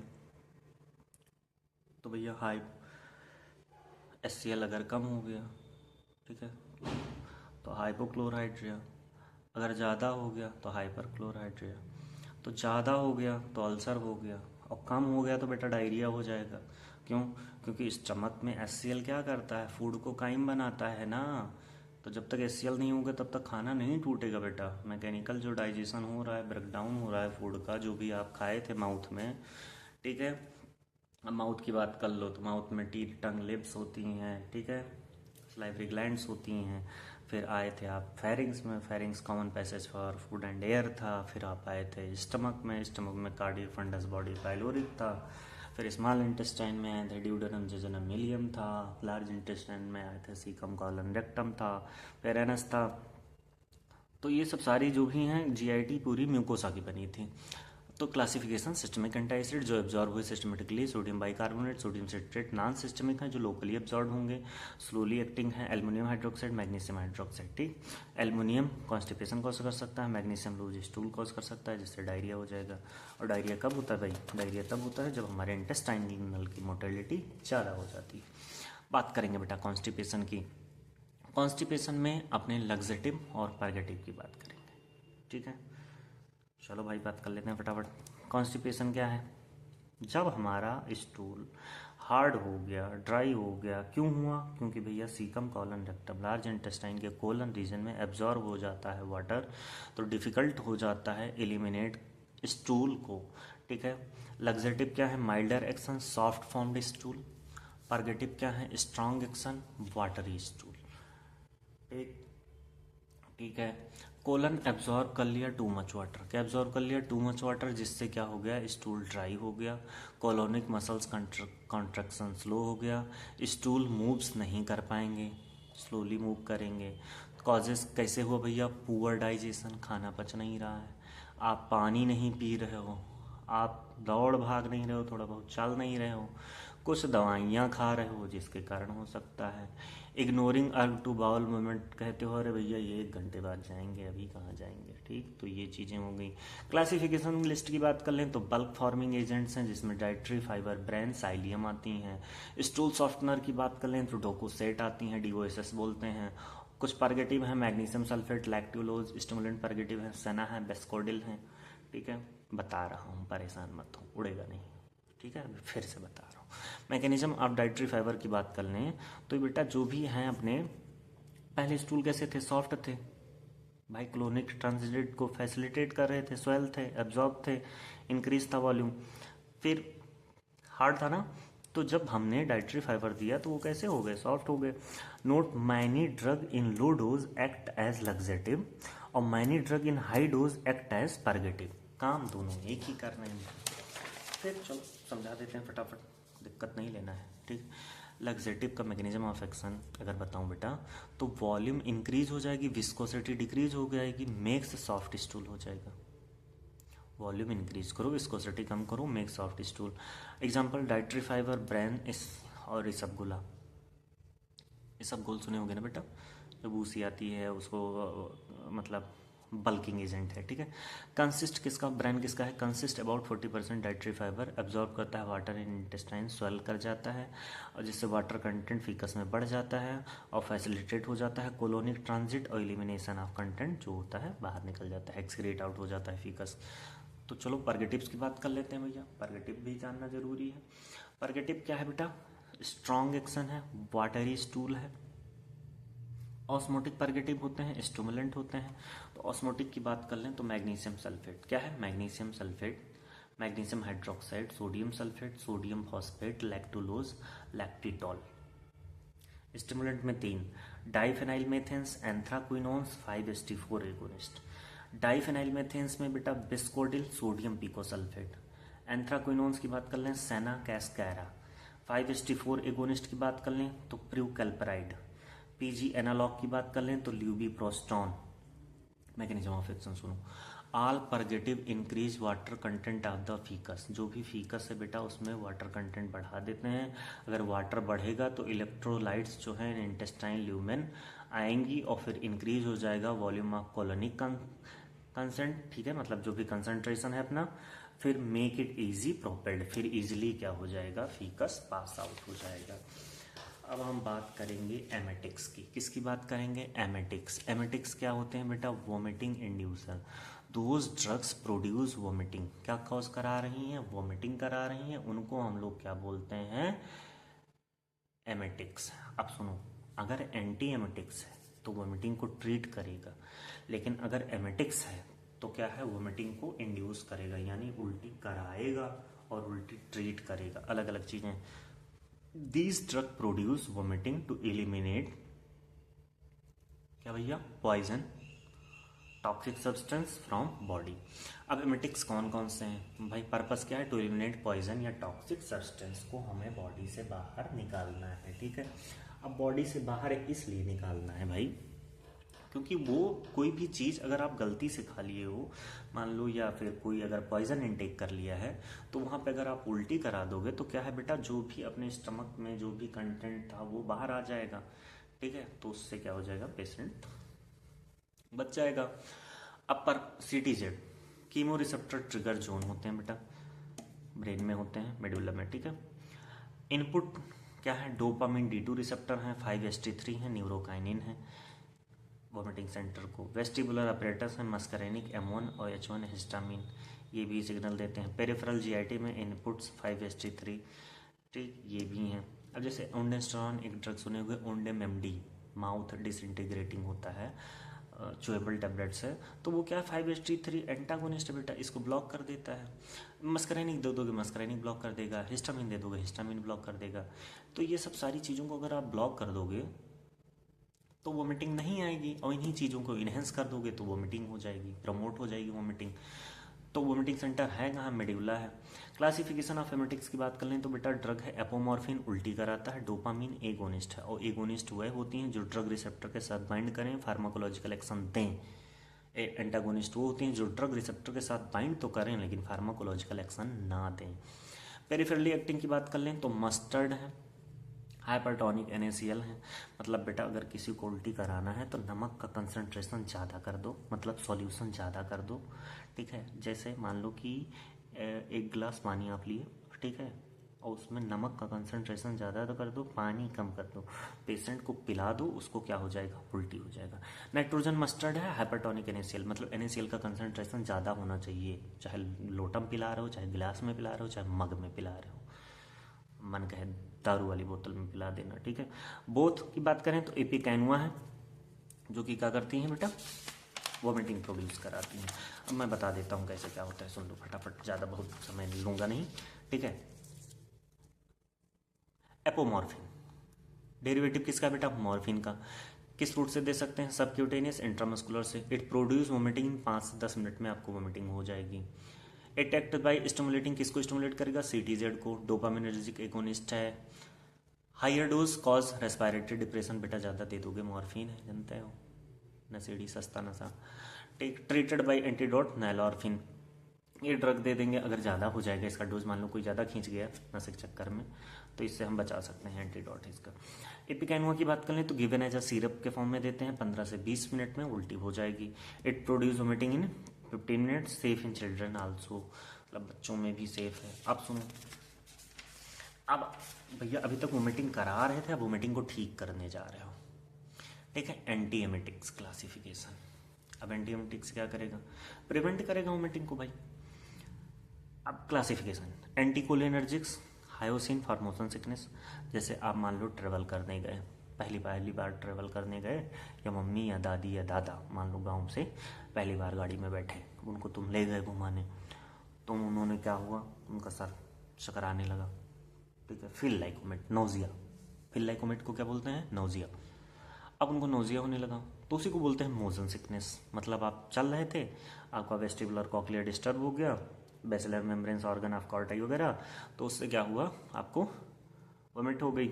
तो भैया हाई, HCl अगर कम हो गया, ठीक है, तो हाइपोक्लोराइड्रिया। अगर ज़्यादा हो गया तो हाइपरक्लोराइड्रिया। तो ज़्यादा हो गया तो अल्सर हो गया, और कम हो गया तो बेटा डायरिया हो जाएगा। क्यों, क्योंकि स्टमक में HCl क्या करता है, फूड को काइम बनाता है ना। तो जब तक HCl नहीं होगा तब तक खाना नहीं टूटेगा बेटा। मैकेनिकल जो डाइजेशन हो रहा है, ब्रेकडाउन हो रहा है फूड का, जो भी आप खाए थे माउथ में, ठीक है। अब माउथ की बात कर लो तो माउथ में टीथ, टंग, लिप्स होती हैं, ठीक है, सलाइवरी ग्लैंड्स होती हैं। फिर आए थे आप फेरिंग्स में, pharynx common passage for food and air था। फिर आप आए थे स्टमक में, स्टमक में कार्डियो फंडस बॉडी पाइलोरिक था। फिर स्मॉल इंटेस्टाइन में आए थे ड्यूडेनम जेजुनम मिलियम था। लार्ज इंटेस्टाइन में आए थे सीकम कॉलन रेक्टम था, फिर एनस था। तो ये सब सारी जो भी हैं GIT पूरी म्यूकोसा की बनी थी। तो क्लासिफिकेशन, सिस्टमिक एंटी एसिड जो एब्जॉर्ब हुए systematically, sodium bicarbonate, sodium citrate. Non systemic है जो लोकली एब्जॉर्ब होंगे, स्लोली एक्टिंग है, एल्युमिनियम हाइड्रोक्साइड, मैग्नीशियम हाइड्रोक्साइड। ठीक, एल्युमिनियम कॉन्स्टिपेशन कॉज कर सकता है, मैग्नीशियम लूज स्टूल कॉज कर सकता है, जिससे डायरिया हो जाएगा। और डायरिया कब होता है भाई, डायरिया तब होता है जब हमारे इंटेस्टाइनल की मोटिलिटी ज़्यादा हो जाती है। बात करेंगे बेटा कॉन्स्टिपेशन की। कॉन्स्टिपेशन में अपने लग्जेटिव और परगेटिव की बात करेंगे, ठीक है। चलो भाई बात कर लेते हैं फटाफट। कॉन्स्टिपेशन क्या है, जब हमारा स्टूल हार्ड हो गया, ड्राई हो गया। क्यों हुआ, क्योंकि भैया caecum colon rectum, large intestine के कोलन रीजन में एब्जॉर्ब हो जाता है वाटर, तो डिफ़िकल्ट हो जाता है एलिमिनेट स्टूल को, ठीक है। लग्जेटिव क्या है, milder action, soft formed stool. Purgative क्या है, स्ट्रॉन्ग एक्शन, वाटरी स्टूल। ठीक है। कोलन एब्जॉर्ब कर लिया टू मच वाटर, क्या एब्जॉर्ब कर लिया, टू मच वाटर, जिससे क्या हो गया, स्टूल ड्राई हो गया। कोलोनिक मसल्स कॉन्ट्रैक्शन स्लो हो गया, स्टूल मूव्स नहीं कर पाएंगे, स्लोली मूव करेंगे। कॉजेस कैसे हुआ भैया, पुअर डाइजेशन, खाना पच नहीं रहा है, आप पानी नहीं पी रहे हो, आप दौड़ भाग नहीं रहे हो, थोड़ा बहुत चल नहीं रहे हो, कुछ दवाइयाँ खा रहे हो जिसके कारण हो सकता है। इग्नोरिंग अर्ग टू बाउल मूवमेंट, कहते हो अरे भैया ये 1 घंटे बाद जाएंगे, अभी कहाँ जाएंगे, ठीक, तो ये चीज़ें हो गई। क्लासिफिकेशन लिस्ट की बात कर लें तो बल्क फॉर्मिंग एजेंट्स हैं जिसमें डाइट्री फाइबर, ब्रेन, साइलियम आती हैं। स्टूल सॉफ्टनर की बात कर लें तो डोकोसेट आती हैं, DOSS बोलते हैं। कुछ परगेटिव हैं, magnesium sulphate, lactulose, stimulant purgative है, सेना है, बेस्कोडिल है, ठीक है, बता रहा हूँ, परेशान मत हो, उड़ेगा नहीं, ठीक है, अभी फिर से बता रहा हूँ। मैकेनिज्म ऑफ डाइट्री फाइबर की बात कर लें तो बेटा जो भी हैं अपने, पहले स्टूल कैसे थे, सॉफ्ट थे भाई, क्लोनिक ट्रांजिट को फैसिलिटेट कर रहे थे, स्वेल थे, एब्जॉर्ब थे, इंक्रीज था वॉल्यूम। फिर हार्ड था ना, तो जब हमने डाइट्री फाइबर दिया तो वो कैसे हो गए, सॉफ्ट हो गए। Note, many drug in low dose act as laxative और many drug in high dose act as purgative, काम दोनों एक ही कर रहे हैं। फिर चलो समझा देते हैं फटाफट, दिक्कत नहीं लेना है, ठीक। लग्जेटिव का मैकेनिज्म ऑफ एक्शन अगर बताऊं बेटा तो वॉल्यूम इंक्रीज हो जाएगी, विस्कोसिटी डिक्रीज हो जाएगी, मेक्स सॉफ्ट स्टूल हो जाएगा। वॉल्यूम इंक्रीज करो, विस्कोसिटी कम करो, make soft stool. Example dietary fibre, brain इस और इसबगोला, इसबगोल सुने होंगे ना बेटा, जब भूसी आती है उसको मतलब बल्किंग एजेंट है, ठीक है। कंसिस्ट किसका, ब्रेन किसका है, consist about 40% dietary fibre, absorb करता है वाटर इन इंटेस्टाइन, स्वेल कर जाता है और जिससे वाटर कंटेंट फीकस में बढ़ जाता है और फैसिलिटेट हो जाता है कोलोनिक ट्रांजिट और एलिमिनेशन ऑफ कंटेंट जो होता है बाहर निकल जाता है, एक्सक्रीट आउट हो जाता है फीकस। तो चलो परगेटिव्स की बात कर लेते हैं भैया, परगेटिव भी जानना जरूरी है। परगेटिव क्या है बेटा, स्ट्रॉन्ग एक्शन है, वाटरी स्टूल है। ऑस्मोटिक परगेटिव होते हैं, स्टिमुलेंट होते हैं। तो ऑस्मोटिक की बात कर लें तो मैग्नीशियम सल्फेट, क्या है, magnesium sulphate, magnesium hydroxide, sodium sulphate, sodium phosphate, lactulose, lactitol. Stimulant में 3, डाइफेनाइल मेथेन्स, एंथ्राक्विनोन्स, 5-HT4 एगोनिस्ट। डाइफेनाइल मेथेन्स में बेटा बिस्कोडिल, सोडियम पिकोसल्फेट। एंथ्राक्विनोन्स की बात कर लें सेना कैस्कैरा। 5-HT4 एगोनिस्ट की बात कर लें तो प्रूकेल्पराइड। PG एनालॉग की बात कर लें तो ल्यूबीप्रोस्टॉन। मैकेनिज्म ऑफ एक्शन सुनो, all purgative increase water content of the faeces, जो भी फीकस है बेटा उसमें वाटर कंटेंट बढ़ा देते हैं। अगर वाटर बढ़ेगा तो इलेक्ट्रोलाइट्स जो है इंटेस्टाइन ल्यूमेन आएंगी और फिर इंक्रीज हो जाएगा वॉल्यूम ऑफ कोलोनिक कंसेंट, ठीक है, मतलब जो भी कंसंट्रेशन है अपना। फिर मेक इट इजी प्रोपेल्ड, फिर इजिली क्या हो जाएगा, फीकस पास आउट हो जाएगा। अब हम बात करेंगे एमेटिक्स की, किसकी बात करेंगे, एमेटिक्स। एमेटिक्स क्या होते हैं बेटा, vomiting inducer, those drugs produce vomiting, क्या कॉज करा रही हैं, वोमिटिंग करा रही हैं, उनको हम लोग क्या बोलते हैं, एमेटिक्स। अब सुनो, अगर एंटी एमेटिक्स है तो वोमिटिंग को ट्रीट करेगा, लेकिन अगर एमेटिक्स है तो क्या है, वोमिटिंग को इंड्यूस करेगा, यानी उल्टी कराएगा और उल्टी ट्रीट करेगा, अलग अलग चीजें। These drug produce vomiting to eliminate क्या भैया, poison, toxic substance from body. अब एमेटिक्स कौन कौन से हैं भाई, पर्पस क्या है, टू एलिमिनेट पॉइजन या टॉक्सिक सब्सटेंस को हमें बॉडी से बाहर निकालना है, ठीक है। अब बॉडी से बाहर इसलिए निकालना है भाई क्योंकि वो कोई भी चीज़ अगर आप गलती से खा लिए हो मान लो, या फिर कोई अगर पॉइजन इनटेक कर लिया है तो वहाँ पे अगर आप उल्टी करा दोगे तो क्या है बेटा, जो भी अपने स्टमक में जो भी कंटेंट था वो बाहर आ जाएगा, ठीक है, तो उससे क्या हो जाएगा, पेशेंट बच जाएगा। अब पर CTZ chemo receptor trigger zone होते हैं बेटा, ब्रेन में होते हैं, मेडुला में, ठीक है। इनपुट क्या है, डोपामिन D2 रिसेप्टर है, 5-HT3 है, न्यूरोकाइनिन है वोमिटिंग सेंटर को। वेस्टिबुलर अपरेटस है, मस्करेनिक M1 और H1 हिस्टामिन, ये भी सिग्नल देते हैं। पेरिफेरल GIT में इनपुट्स 5-HT3, ठीक, ये भी हैं। अब जैसे ओंडेस्टेरॉन एक ड्रग सुने हुए, ओंडेम MD, माउथ डिसइंटीग्रेटिंग होता है, चुएबल टैबलेट्स है, तो वो क्या है, 5-HT3 एंटागोनिस्ट बेटा, इसको ब्लॉक कर देता है। मस्करेनिक दे दोगे, मस्करेनिक ब्लॉक कर देगा, हिस्टामिन दे दोगे, हिस्टामिन ब्लॉक कर देगा। तो ये सब सारी चीज़ों को अगर आप ब्लॉक कर दोगे तो वोमिटिंग नहीं आएगी, और इन्हीं चीज़ों को इन्हेंस कर दोगे तो वोमिटिंग हो जाएगी, प्रमोट हो जाएगी वोमिटिंग। तो वोमिटिंग सेंटर है कहाँ, मेडुला है। क्लासिफिकेशन ऑफ एमेटिक्स की बात कर लें तो बेटा ड्रग है एपोमॉर्फिन, उल्टी कराता है, डोपामिन एगोनिस्ट है, और एगोनिस्ट वह होती हैं जो ड्रग रिसेप्टर के साथ बाइंड करें, फार्माकोलॉजिकल एक्शन दें। एंटागोनिस्ट वो होती हैं जो ड्रग रिसेप्टर के साथ बाइंड तो करें लेकिन फार्माकोलॉजिकल एक्शन ना दें। पेरिफेरली एक्टिंग की बात कर लें तो मस्टर्ड है, हाइपरटोनिक NaCl है। मतलब बेटा अगर किसी को उल्टी कराना है तो नमक का कंसंट्रेशन ज़्यादा कर दो, मतलब सॉल्यूशन ज़्यादा कर दो, ठीक है। जैसे मान लो कि एक गिलास पानी आप लिए, ठीक है, और उसमें नमक का कंसंट्रेशन ज़्यादा तो कर दो, पानी कम कर दो, पेशेंट को पिला दो, उसको क्या हो जाएगा, उल्टी हो जाएगा। नाइट्रोजन मस्टर्ड है, हाइपरटोनिक NaCl, मतलब NaCl का कंसंट्रेशन ज़्यादा होना चाहिए, चाहे लोटम पिला रहे हो, चाहे गिलास में पिला रहे हो, चाहे मग में पिला रहे हो, मन कहे दारू वाली बोतल में पिला देना, ठीक है। बोथ की बात करें तो एपिकैनुआ है, जो कि क्या करती हैं बेटा, वोमिटिंग प्रोड्यूस कराती हैं। अब मैं बता देता हूँ कैसे क्या होता है, सुन लो फटाफट, ज़्यादा बहुत समय लूँगा नहीं, ठीक है। एपोमॉर्फिन डेरिवेटिव किसका है बेटा, मॉर्फिन का। किस रूट से दे सकते हैं, सबक्यूटेनियस इंट्रामस्कुलर से। इट प्रोड्यूस वोमिटिंग इन 5 से 10 मिनट में आपको वोमिटिंग हो जाएगी। इट एक्ट बाय स्टिमुलेटिंग, किसको स्टिमुलेट करेगा, CTZ को। डोपामिनर्जिक एगोनिस्ट है। Higher dose cause respiratory depression, बेटा ज़्यादा दे दोगे मॉर्फिन है, जानते हो, नशेड़ी सस्ता नशा। ट्रीटेड बाय एंटीडोट नैलोरफिन, ये ड्रग दे देंगे अगर ज़्यादा हो जाएगा इसका डोज, मान लो कोई ज़्यादा खींच गया नशे के चक्कर में, तो इससे हम बचा सकते हैं, एंटीडोट इसका। एपिकैनुआ की बात कर लें तो गिवन एज अ सिरप के फॉर्म में देते हैं, 15 से 20 मिनट में उल्टी हो जाएगी। It produce vomiting in 15 minutes, safe in children also, मतलब बच्चों में भी सेफ है। अब सुनो, अब भैया अभी तक वोमिटिंग करा रहे थे, अब वोमिटिंग को ठीक करने जा रहे हो, ठीक है। एंटी एमेटिक्स क्लासिफिकेशन, अब एंटी एमेटिक्स क्या करेगा, प्रिवेंट करेगा वोमिटिंग को भाई। अब classification, anticholinergics, hyoscine for motion sickness. जैसे आप मान लो ट्रेवल करने गए, पहली बार ट्रेवल करने गए, या मम्मी या दादी या दादा मान लो गांव से पहली बार गाड़ी में बैठे, उनको तुम ले गए घुमाने, तो उन्होंने क्या हुआ, उनका सर चकराने लगा, ठीक है। Feel like vomit, nausea, feel like vomit को क्या बोलते हैं, नोजिया। अब उनको नोजिया होने लगा तो उसी को बोलते हैं मोशन सिकनेस। मतलब आप चल रहे थे, आपका वेस्टिबुलर कॉक्लियर डिस्टर्ब हो गया, basilar membranes organ of Corti वगैरह, तो उससे क्या हुआ, आपको वोमिट हो गई।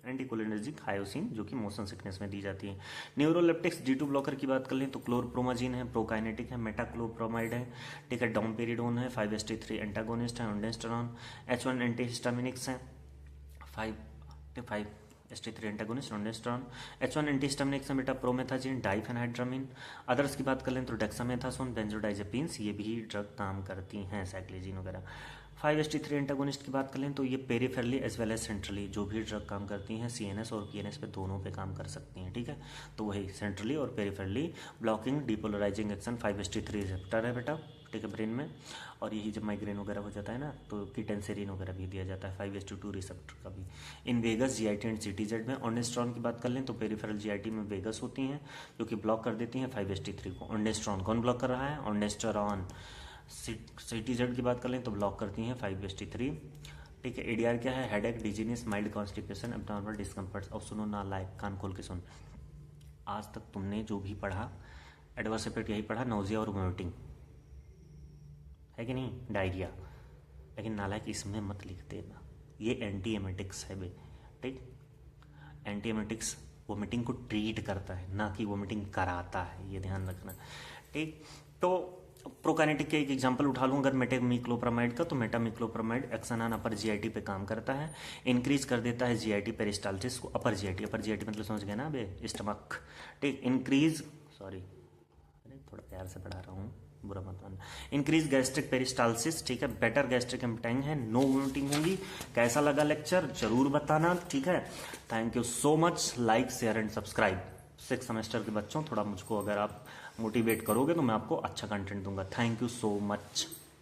एंटीकोलिनर्जिक हायोसिन, जो कि मोशन सिकनेस में दी जाती है। न्यूरोलेप्टिक्स D2 ब्लॉकर की बात कर लें तो क्लोरप्रोमाजिन है, प्रोकाइनेटिक है, मेटाक्लोप्रोमाइड है, ठीक है। डोमपेरिडोन है, 5-HT3 एंटागोनिस्ट है, ऑन्डेस्टेरॉन। H1 एंटीहिस्टामिनिक्स है, 5-HT3 एंटागोनिस्ट, ऑन्डेस्टेरॉन। H1 एंटीहिस्टामिनिक्स है बेटा, प्रोमेथाजिन, डाइफेनहाइड्रामिन। अदर्स की बात कर लें तो डेक्सामेथासोन, बेंजोडाइजेपिन्स, ये भी ड्रग काम करती हैं, साइक्लेजिन वगैरह। 5-HT3 एंटागोनिस्ट की बात कर लें तो ये peripherally as well as centrally जो भी ड्रग काम करती हैं, CNS और PNS पे दोनों पे काम कर सकती हैं, ठीक है। तो वही सेंट्रली और peripherally blocking depolarising action 5-HT3 receptor है बेटा, ठीक है, ब्रेन में। और यही जब माइग्रेन वगैरह हो जाता है ना, तो कीटेंसेरिन वगैरह भी दिया जाता है 5-HT2 रिसेप्टर का भी। In Vegas, GIT and CTZ में। ऑन्डेस्ट्रॉन की बात कर लें तो पेरिफेरल GIT में वेगस होती हैं, जो कि ब्लॉक कर देती हैं 5-HT3 को। ऑन्डेस्ट्रॉन कौन ब्लॉक कर रहा है, ऑन्डेस्टेरॉन। CTZ की बात कर लें तो ब्लॉक करती हैं 5-HT3, ठीक है। ADR क्या है, headache, dizziness, mild constipation, abdominal discomfort. अब सुनो ना, लाइक कान खोल के सुन, आज तक तुमने जो भी पढ़ा एडवर्स इफेक्ट यही पढ़ा, नोजिया और वोमिटिंग, है कि नहीं, डायरिया, लेकिन नालायक इसमें मत लिख देना, ये एंटी एमेटिक्स है बे, ठीक। एंटी एमेटिक्स वोमिटिंग को ट्रीट करता है, ना कि वोमिटिंग कराता है, ये ध्यान रखना, ठीक। तो प्रोकाइनेटिक के एक एग्जांपल उठा लूँ अगर मेटामिक्लोप्रामाइड का, तो मेटामिक्लोप्रामाइड एक्शन ऑन अपर GIT पे काम करता है, इंक्रीज कर देता है GIT पेरिस्टाल्टिस को। अपर GIT मतलब समझ गए ना बे, स्टमक, ठीक। इंक्रीज, सॉरी अरे थोड़ा प्यार से पढ़ा रहा हूँ, बुरा मत मानना। इंक्रीज गैस्ट्रिक पेरिस्टाल्सिस, ठीक है। बेटर गैस्ट्रिक एम्पटाइंग है, नो वोमिटिंग होगी। कैसा लगा लेक्चर जरूर बताना, ठीक है। Thank you so much, like share and subscribe. 6 semester के बच्चों, थोड़ा मुझको अगर आप मोटिवेट करोगे तो मैं आपको अच्छा कंटेंट दूंगा। Thank you so much.